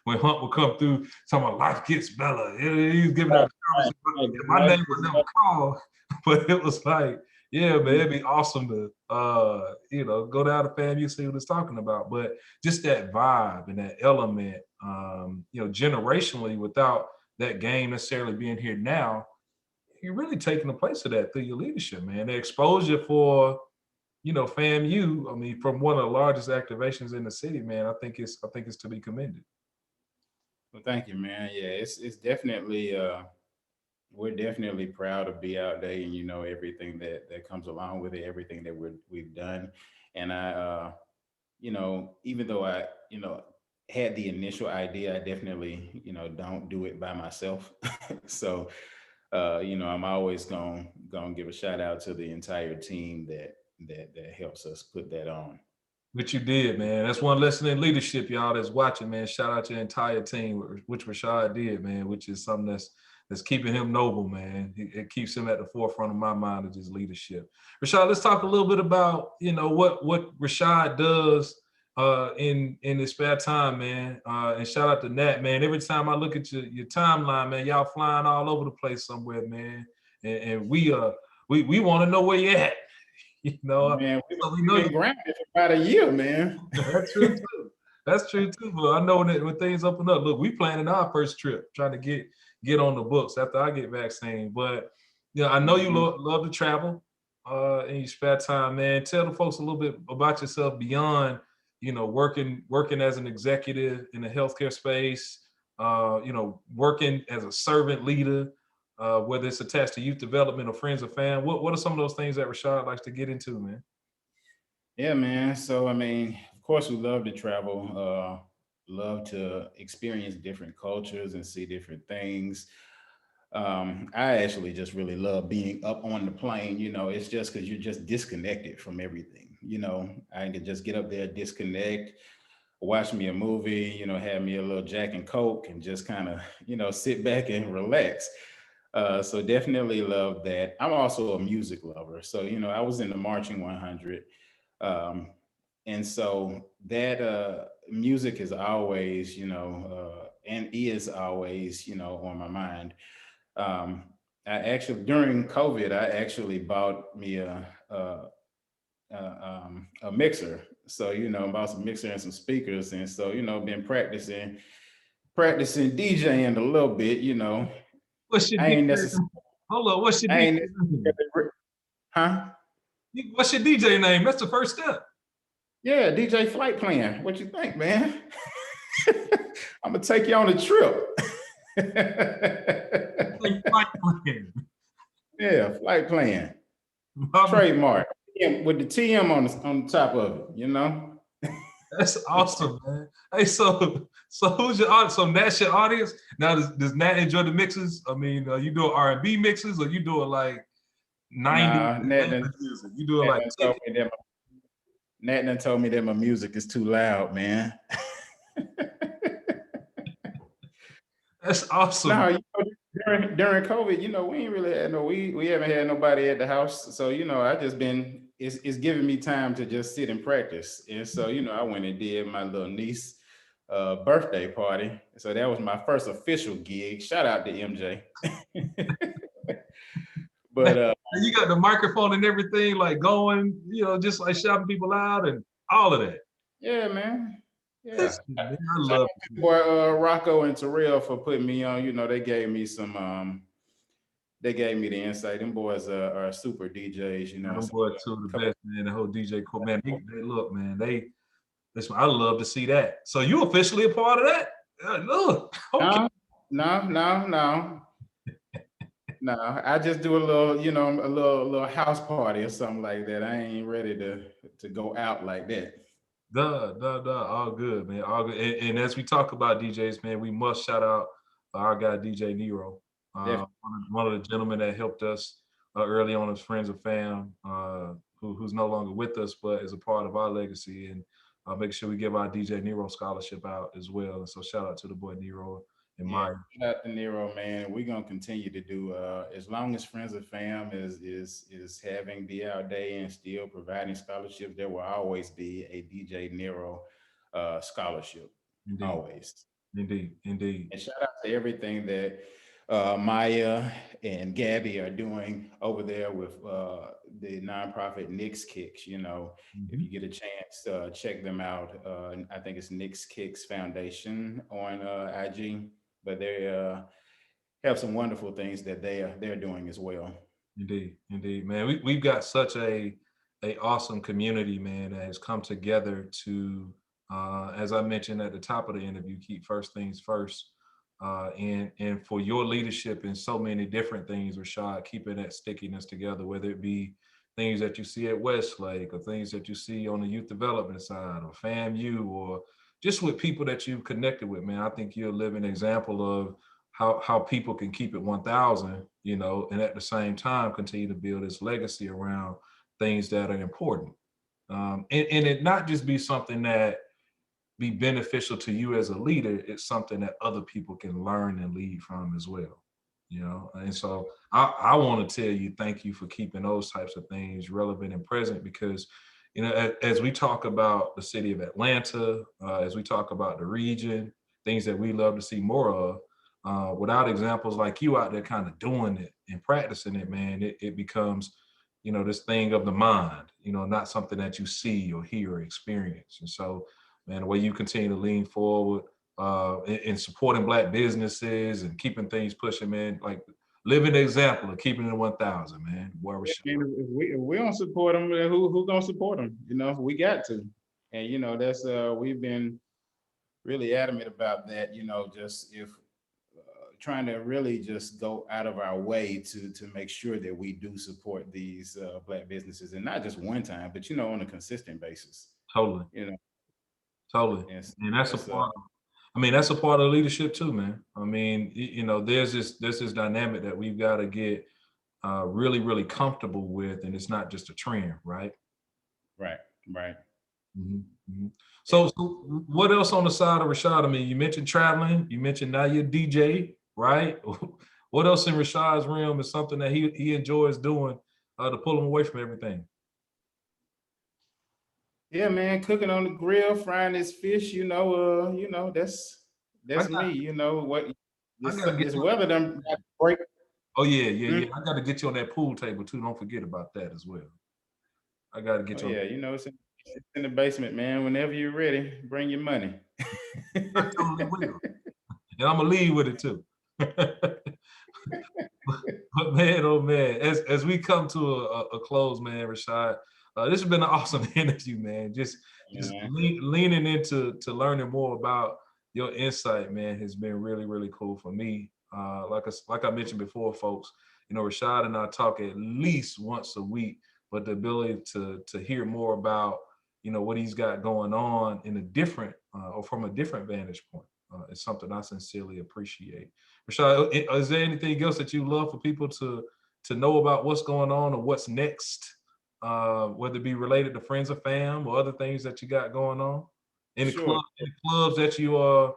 when Hunt would come through, talking about life gets better. He was giving out Right, the scholarship. right, My right. name was never called, but it was like, yeah, man, it'd be awesome to go down to FAMU, see what it's talking about. But just that vibe and that element, generationally, without that game necessarily being here now, you're really taking the place of that through your leadership, man. The exposure for FAMU, I mean, from one of the largest activations in the city, man, I think it's to be commended. Well, thank you, man. Yeah, it's definitely we're definitely proud to be out there, and everything that comes along with it, everything that we've done. And I even though I had the initial idea, I definitely don't do it by myself. So I'm always going to give a shout out to the entire team that helps us put that on. Which you did, man. That's one lesson in leadership, y'all that's watching, man. Shout out to your entire team, which Rashad did, man, which is something that's keeping him noble, man. It keeps him at the forefront of my mind of his leadership. Rashad, let's talk a little bit about, what Rashad does in his spare time, man. And shout out to Nat, man. Every time I look at your timeline, man, y'all flying all over the place somewhere, man. And we want to know where you're at. You know, Man, so we we've know been grinding for about a year, man. that's true too. That's true too. But I know that when things open up, look, we planning our first trip, trying to get on the books after I get vaccine. But I know you Mhm. love to travel in your spare time, man. Tell the folks a little bit about yourself beyond, working as an executive in the healthcare space, working as a servant leader, whether it's attached to youth development or friends or fam. What are some of those things that Rashad likes to get into, man? Yeah, man. So I mean, of course, we love to travel. Love to experience different cultures and see different things. I actually just really love being up on the plane. It's just because you're just disconnected from everything. I can just get up there, disconnect, watch me a movie, have me a little Jack and Coke and just kind of, sit back and relax. So definitely love that. I'm also a music lover. So, I was in the Marching 100. Um, and so that music is always, and is always, on my mind. Um, I actually, during COVID, I actually bought me a mixer. So, about some mixer and some speakers. And so, been practicing DJing a little bit, What's your I ain't DJ? necessarily, Hold on, what's your I DJ ain't name? necessarily, huh? What's your DJ name? That's the first step. Yeah, DJ Flight Plan. What you think, man? I'm gonna take you on a trip. Like Flight Plan. Yeah, Flight Plan. My Trademark. Yeah, with the TM on the top of it. That's awesome, man. Hey, so who's your audience? So Nat's your audience. Now, does Nat enjoy the mixes? I mean, you doing R&B mixes, or you doing like 90s Nah, music? You doing like Nat done told me that my music is too loud, man. that's awesome. No, during COVID, we ain't really had we haven't had nobody at the house. So, I just been it's giving me time to just sit and practice. And so, I went and did my little niece birthday party. So that was my first official gig. Shout out to MJ. But You got the microphone and everything like going, just like shouting people out and all of that. yeah, man. Yeah. I love it. Boy, Rocco and Terrell for putting me on. They gave me they gave me the insight. Them boys are super DJs, Them boys two of the best, man. The whole DJ crew, man. They look, man. Listen, I love to see that. So you officially a part of that? Look, okay. No. No, I just do a little, a little house party or something like that. I ain't ready to go out like that. All good, man. All good. And as we talk about DJs, man, we must shout out our guy DJ Nero, one of the gentlemen that helped us early on as friends of fam, who's no longer with us, but is a part of our legacy. And make sure we give our DJ Nero scholarship out as well. And so shout out to the boy Nero and Yeah, Maya. shout out to Nero, man. We're gonna continue to do as long as Friends of Fam is having Be Out Day and still providing scholarships, there will always be a DJ Nero scholarship. Indeed, Always. indeed. And shout out to everything that Maya and Gabby are doing over there with the nonprofit Nick's Kicks. If you get a chance, check them out. I think it's Nick's Kicks Foundation on IG, but they have some wonderful things that they're doing as well. Indeed, man. We've got such a awesome community, man, that has come together to, as I mentioned at the top of the interview, keep first things first. And for your leadership in so many different things, Rashad, keeping that stickiness together, whether it be things that you see at Westlake or things that you see on the youth development side or FAMU or just with people that you've connected with, man. I think you're a living example of how people can keep it 1,000, and at the same time continue to build this legacy around things that are important. And it not just be something that be beneficial to you as a leader, it's something that other people can learn and lead from as well. And so I want to tell you thank you for keeping those types of things relevant and present because as we talk about the city of Atlanta, as we talk about the region, things that we love to see more of, without examples like you out there kind of doing it and practicing it, man, it becomes this thing of the mind, not something that you see or hear or experience. And so, man, the way you continue to lean forward in supporting Black businesses and keeping things pushing, man, like living the example of keeping it 1,000, man. Boy, If we don't support them, then who gonna support them? We got to, and that's we've been really adamant about that. Just if trying to really just go out of our way to make sure that we do support these Black businesses, and not just one time, but on a consistent basis. Totally. Totally. Yes, And that's a part of, that's a part of leadership too, man. There's this dynamic that we've got to get really, really comfortable with, and it's not just a trend, right? Right. Mm-hmm. Mm-hmm. So what else on the side of Rashad? You mentioned traveling. You mentioned now you're DJ, right? What else in Rashad's realm is something that he enjoys doing to pull him away from everything? Yeah, man, cooking on the grill, frying this fish. That's me. What this weather done break. Oh yeah. I got to get you on that pool table too. Don't forget about that as well. I got to get you. Yeah, It's in the basement, man. Whenever you're ready, bring your money. I totally will. And I'm gonna leave with it too. But man, oh man, as we come to a close, man, Rashad, this has been an awesome interview, man. Just Yeah, leaning into to learning more about your insight, man, has been really really cool for me. Like I mentioned before, folks, Rashad and I talk at least once a week, but the ability to hear more about what he's got going on in a different or from a different vantage point is something I sincerely appreciate. Rashad, is there anything else that you love for people to know about what's going on or what's next, whether it be related to friends or fam or other things that you got going on? sure. Any clubs that you are,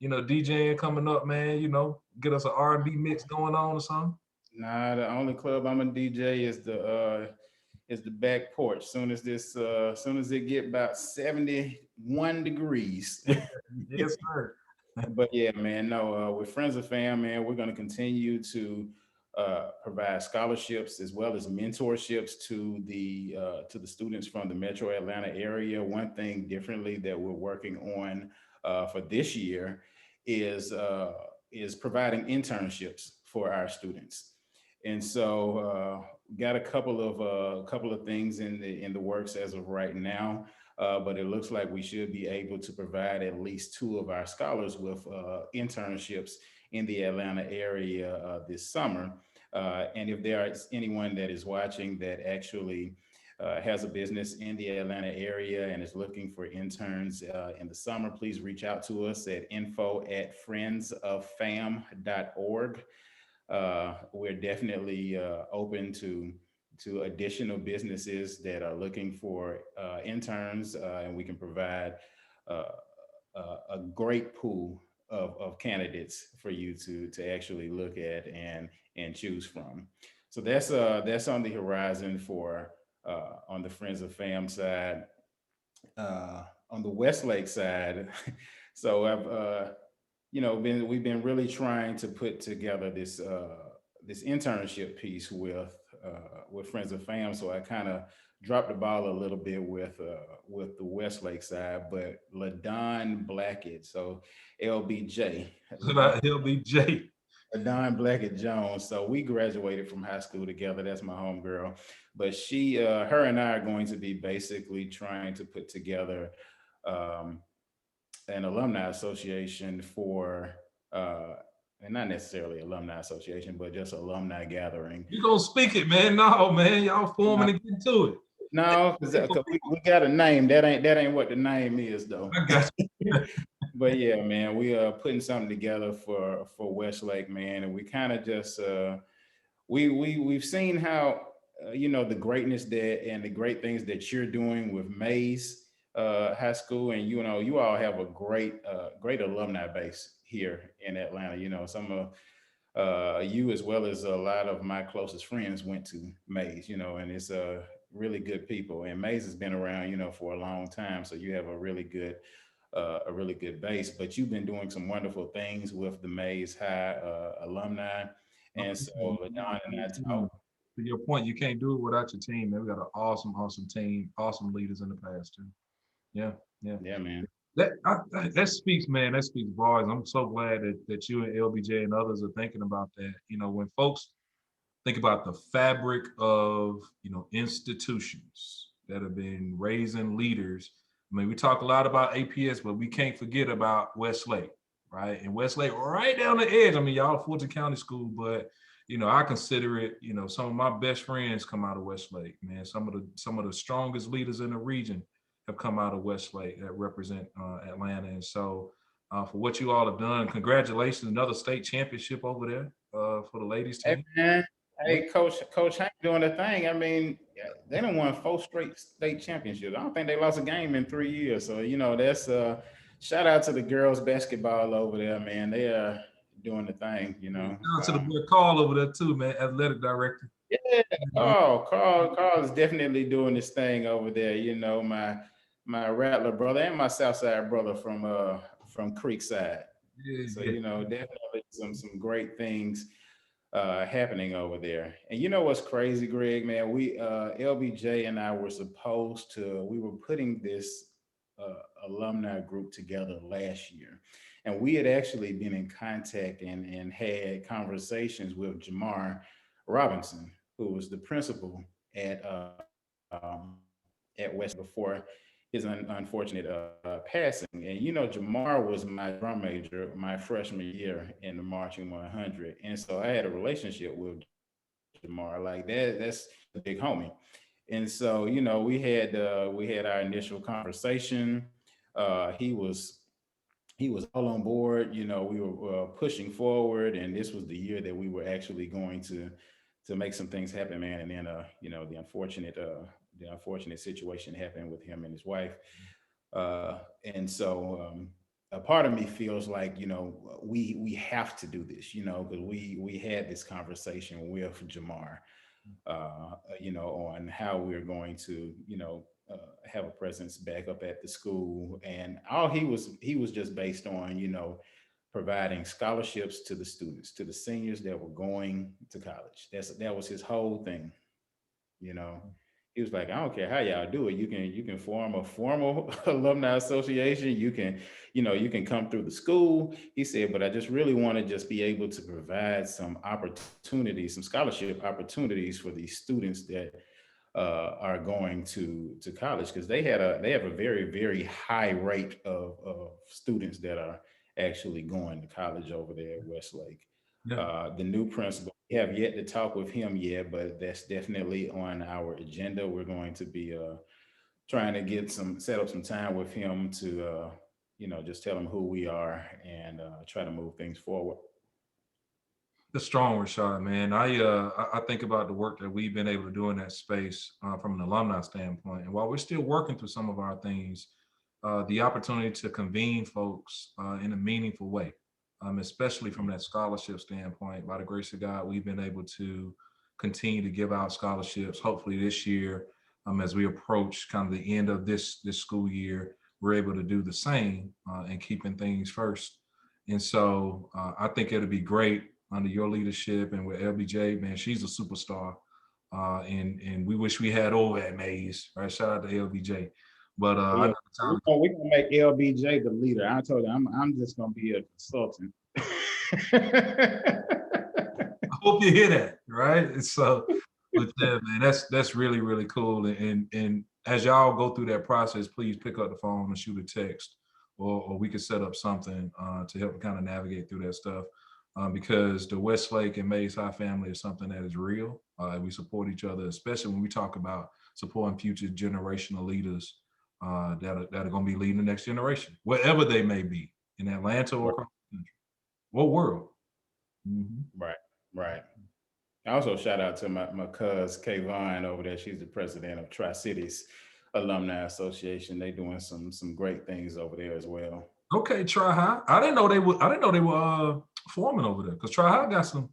DJing coming up, man? Get us an R&B mix going on or something. Nah, the only club I'm a DJ is the back porch. Soon as it get about 71 degrees. Yes, sir. But yeah, man, no, with Friends of Fam, man, we're going to continue to provide scholarships as well as mentorships to the students from the Metro Atlanta area. One thing differently that we're working on for this year is uh, is providing internships for our students. And so, got a couple of things in the works as of right now, but it looks like we should be able to provide at least two of our scholars with internships in the Atlanta area this summer. And if there is anyone that is watching that actually has a business in the Atlanta area and is looking for interns in the summer, please reach out to us at info@friendsoffam.org. We're definitely open to additional businesses that are looking for interns, and we can provide uh, a great pool of candidates for you to actually look at and choose from. So that's on the horizon for on the Friends of Fam side. On the Westlake side, so I've been we've been really trying to put together this internship piece with Friends of Fam. So I kind of dropped the ball a little bit with the Westlake side, but Ladon Blackett, so LBJ, Ladon He'll be Jay. Ladon Blackett Jones. So we graduated from high school together. That's my homegirl, but her and I are going to be basically trying to put together um, an alumni association for uh and not necessarily alumni association, but just alumni gathering. You gonna speak it, man? No, man, y'all No, forming to get to it. no, because we got a name. That ain't what the name is though. I got you. But yeah, man, we are putting something together for Westlake, man, and we kind of just we've seen how the greatness that and the great things that you're doing with Mays High School, and you all have a great alumni base here in Atlanta. Some of you as well as a lot of my closest friends went to Mays, and it's really good people. And Mays has been around, for a long time, so you have a really good base. But you've been doing some wonderful things with the Mays High alumni, and so Don and I talked. To your point, you can't do it without your team, man. We got an awesome, awesome team, awesome leaders in the past too. Yeah, yeah. Yeah, man. That speaks, man. That speaks volumes. I'm so glad that you and LBJ and others are thinking about that. When folks think about the fabric of institutions that have been raising leaders. I mean, we talk a lot about APS, but we can't forget about Westlake, right? And Westlake, right down the edge. I mean, y'all Fulton County School, but I consider it. Some of my best friends come out of Westlake, man. Some of the strongest leaders in the region have come out of Westlake that represent Atlanta, and so. For what you all have done, congratulations! Another state championship over there for the ladies Hey, team. man. Yeah. Hey, Coach Hank doing the thing. I mean, yeah, they done won four straight state championships. I don't think they lost a game in 3 years. So that's shout out to the girls basketball over there, man. They are doing the thing. Shout out to the boy Carl over there too, man, athletic director. Yeah. Oh, Carl is definitely doing this thing over there. My Rattler brother and my Southside brother from Creekside. Yeah, So yeah. definitely some great things happening over there. And you know what's crazy, Greg, man? We LBJ and I were we were putting this alumni group together last year. And we had actually been in contact and had conversations with Jamar Robinson, who was the principal at at West before his unfortunate passing. And you know, Jamar was my drum major my freshman year in the marching 100, and so I had a relationship with Jamar like that. That's a big homie. And so, you know, we had our initial conversation. He was all on board. You know, we were pushing forward, and this was the year that we were actually going to make some things happen, man. And then, you know, the unfortunate situation happened with him and his wife. And so, a part of me feels like, you know, we have to do this, you know, because we had this conversation with Jamar, you know, on how we're going to, you know, have a presence back up at the school. And all he was just based on, you know, providing scholarships to the students, to the seniors that were going to college. That was his whole thing, you know. He was like, I don't care how y'all do it. You can form a formal alumni association. You can, you know, you can come through the school. He said, but I just really want to just be able to provide some opportunities, some scholarship opportunities for these students that are going to college, because they have a very high rate of students that are actually going to college over there at Westlake. Yeah. The new principal, we have yet to talk with him yet, but that's definitely on our agenda. We're going to be trying to set up some time with him to you know, just tell him who we are and try to move things forward. The strong Rashad, man. I think about the work that we've been able to do in that space from an alumni standpoint. And while we're still working through some of our things, the opportunity to convene folks in a meaningful way, especially from that scholarship standpoint. By the grace of God, we've been able to continue to give out scholarships. Hopefully this year, as we approach kind of the end of this school year, we're able to do the same and keeping things first. And so I think it'll be great under your leadership and with LBJ, man. She's a superstar. And we wish we had over at Mays, right? Shout out to LBJ. But Oh, I yeah, know the time. we're gonna make LBJ the leader. I told you, I'm just gonna be a consultant. I hope you hear that, right? And so, but yeah, man, that's really really cool. And as y'all go through that process, please pick up the phone and shoot a text, or we could set up something to help kind of navigate through that stuff. Because the Westlake and Mays High family is something that is real. We support each other, especially when we talk about supporting future generational leaders that are going to be leading the next generation, wherever they may be, in Atlanta or across the country or world. Mm-hmm. Right, right. I also shout out to my cuz Kayvon over there. She's the president of Tri Cities Alumni Association. They doing some great things over there as well. Okay, Try High. I didn't know they were. I didn't know they were forming over there because Try High got some.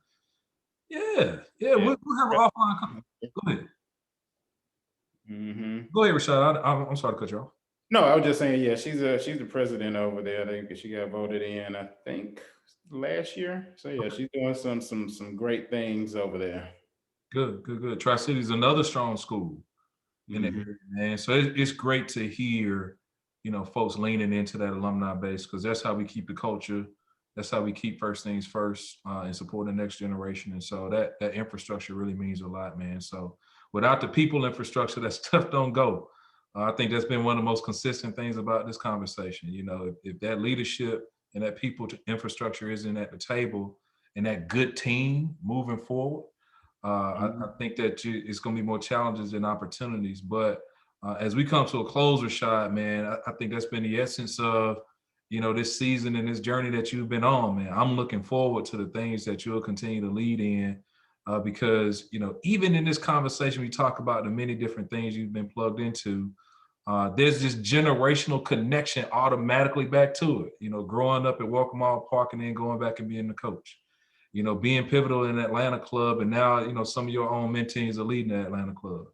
Yeah, yeah. Yeah. We'll have an offline. Go ahead. Hmm. Go ahead, Rashad. I'm sorry to cut you off. No, I was just saying, yeah, she's the president over there. I think she got voted in, I think last year. So yeah, she's doing some great things over there. Good, good, good. Tri City is another strong school in the Hmm. area, man. So it's great to hear, folks leaning into that alumni base because that's how we keep the culture. That's how we keep first things first and support the next generation. And so that infrastructure really means a lot, man. So without the people infrastructure, that stuff don't go. I think that's been one of the most consistent things about this conversation. If that leadership and that people infrastructure isn't at the table and that good team moving forward, I think that it's going to be more challenges than opportunities. But as we come to a closer shot, man, I think that's been the essence of, this season and this journey that you've been on, man. I'm looking forward to the things that you'll continue to lead in because, even in this conversation, we talk about the many different things you've been plugged into. There's this generational connection automatically back to it, growing up at Walker Park and then going back and being the coach, being pivotal in the Atlanta club. And now, some of your own mentees are leading the Atlanta club.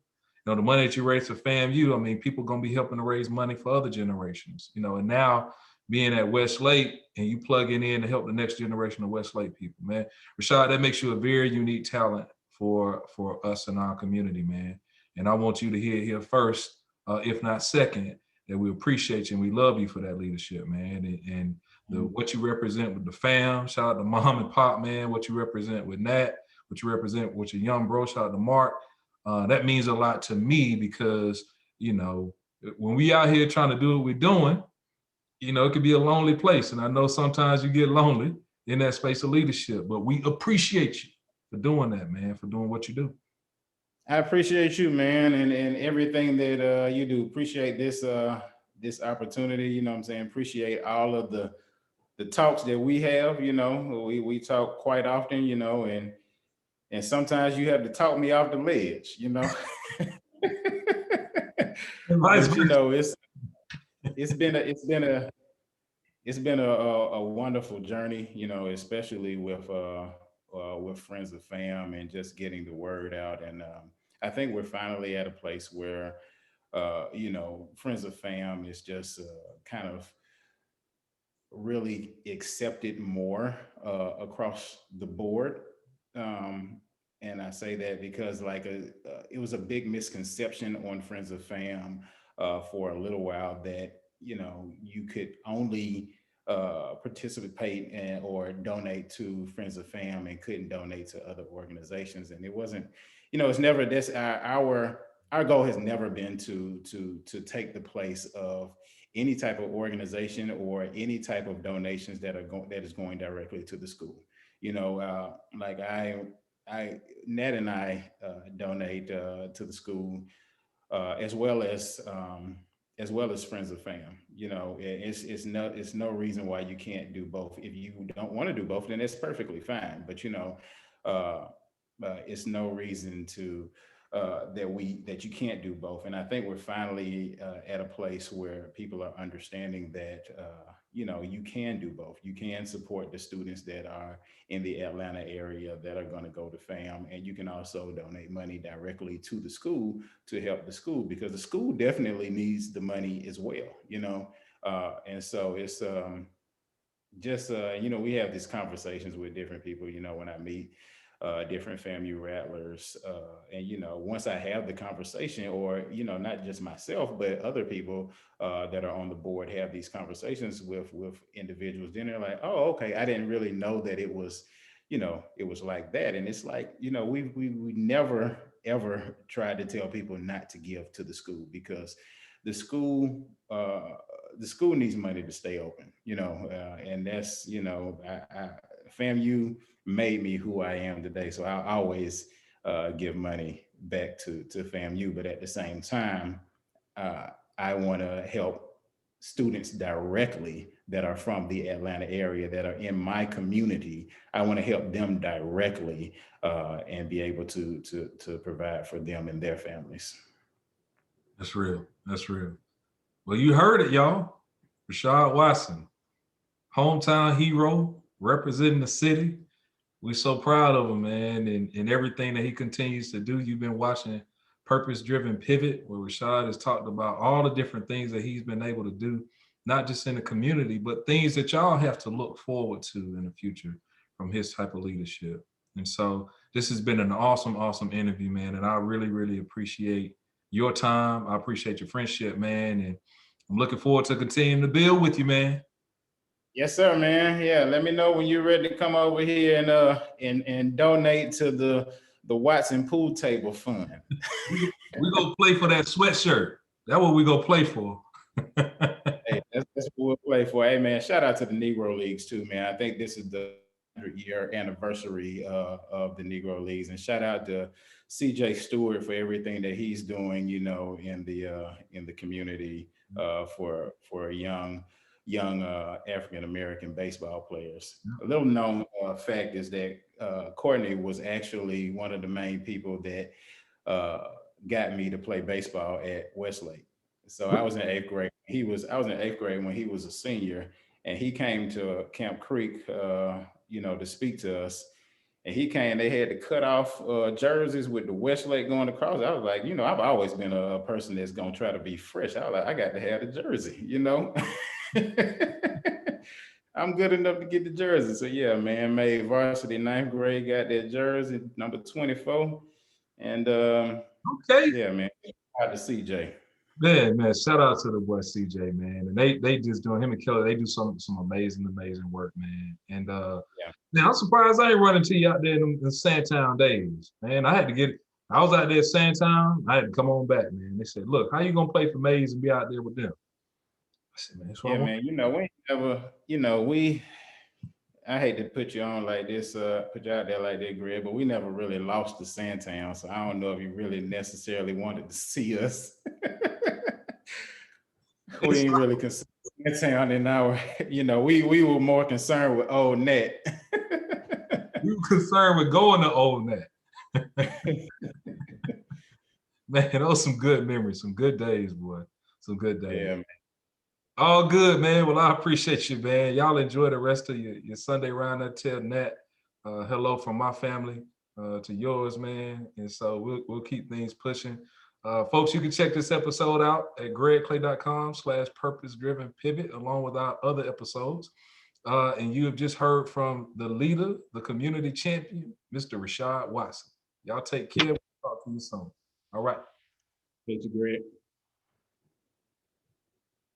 The money that you raise for FAMU, I mean, people going to be helping to raise money for other generations, and now being at Westlake and you plugging in to help the next generation of Westlake people, man. Rashad, that makes you a very unique talent for us in our community, man. And I want you to hear here first, if not second, that we appreciate you and we love you for that leadership, man. And what you represent with the fam. Shout out to mom and pop, man. What you represent with Nat, what you represent with your young bro. Shout out to Mark. That means a lot to me because, you know, when we out here trying to do what we're doing, you know, it could be a lonely place. And I know sometimes you get lonely in that space of leadership, but we appreciate you for doing that, man, for doing what you do. I appreciate you, man, and everything that you do. Appreciate this opportunity. You know what I'm saying? Appreciate all of the talks that we have. You know, we talk quite often, you know, and sometimes you have to talk me off the ledge, you know. Vice But you versa. know, it's been a it's been a it's been a wonderful journey, you know, especially with friends of fam and just getting the word out. And I think we're finally at a place where you know, friends of fam is just kind of really accepted more across the board. Um, and I say that because it was a big misconception on Friends of Fam for a little while that you know you could only participate or donate to Friends of Fam and couldn't donate to other organizations. And it wasn't, you know, it's never this our goal has never been to take the place of any type of organization or any type of donations that is going directly to the school. You know, like I Ned and I donate to the school as as well as Friends of Fam. You know, it's no reason why you can't do both. If you don't want to do both, then it's perfectly fine. But you know, uh, it's no reason to that you can't do both. And I think we're finally at a place where people are understanding that you know you can do both. You can support the students that are in the Atlanta area that are going to go to FAM, and you can also donate money directly to the school to help the school because the school definitely needs the money as well. You know, and so it's just you know, we have these conversations with different people, you know, when I meet different FAMU rattlers, and you know, once I have the conversation, or you know, not just myself but other people that are on the board have these conversations with individuals, then they're like, oh, okay, I didn't really know that it was, you know, it was like that. And it's like, you know, we never ever tried to tell people not to give to the school because the school the school needs money to stay open, you know, and that's, you know, FAMU made me who I am today. So I always give money back to FAMU, but at the same time, uh, I want to help students directly that are from the Atlanta area that are in my community. I want to help them directly and be able to provide for them and their families. That's real. That's real. Well, you heard it, y'all. Rashad Watson, hometown hero, representing the city. We're so proud of him, man, and everything that he continues to do. You've been watching Purpose Driven Pivot, where Rashad has talked about all the different things that he's been able to do, not just in the community, but things that y'all have to look forward to in the future from his type of leadership. And so this has been an awesome, awesome interview, man. And I really, really appreciate your time. I appreciate your friendship, man. And I'm looking forward to continuing to build with you, man. Yes, sir, man. Yeah, let me know when you're ready to come over here and donate to the Watson Pool Table Fund. We gonna play for that sweatshirt. That's what we gonna play for. Hey, that's what we'll play for. Hey, man, shout out to the Negro Leagues too, man. I think this is the 100-year anniversary of the Negro Leagues, and shout out to CJ Stewart for everything that he's doing, you know, in the community for young African American baseball players. A little known fact is that Courtney was actually one of the main people that uh, got me to play baseball at Westlake. So I was in eighth grade. I was in eighth grade when he was a senior, and he came to Camp Creek, you know, to speak to us. And he came. They had to cut off jerseys with the Westlake going across. I was like, you know, I've always been a person that's gonna try to be fresh. I was like, I got to have the jersey, you know. I'm good enough to get the jersey. So yeah, man, made varsity ninth grade, got that jersey, number 24. And Okay. yeah, man, out to CJ. Man, shout out to the boy CJ, man. And they just doing him and Keller, they do some amazing work, man. And Yeah. now I'm surprised I ain't running to you out there in the Sandtown days. Man, I was out there at Sandtown, I had to come on back, man. They said, look, how you gonna play for Mays and be out there with them? I said, man, that's what I Yeah, want. man. We ain't never, I hate to put you on like this, put you out there like that, Greg, but we never really lost to Santown. So I don't know if you really necessarily wanted to see us. We It's ain't really concerned with Santown in our, we were more concerned with old Net. you concerned with going to Old Net. Man, those some good memories, some good days, boy. Some good days. Yeah, man. All good, man. Well, I appreciate you, man. Y'all enjoy the rest of your Sunday round. Tell Nat hello from my family to yours, man. And so we'll keep things pushing. Folks, you can check this episode out at gregclay.com/purpose driven pivot, along with our other episodes. And you have just heard from the leader, the community champion, Mr. Rashad Watson. Y'all take care. We'll talk to you soon. All right. Thank you, Greg.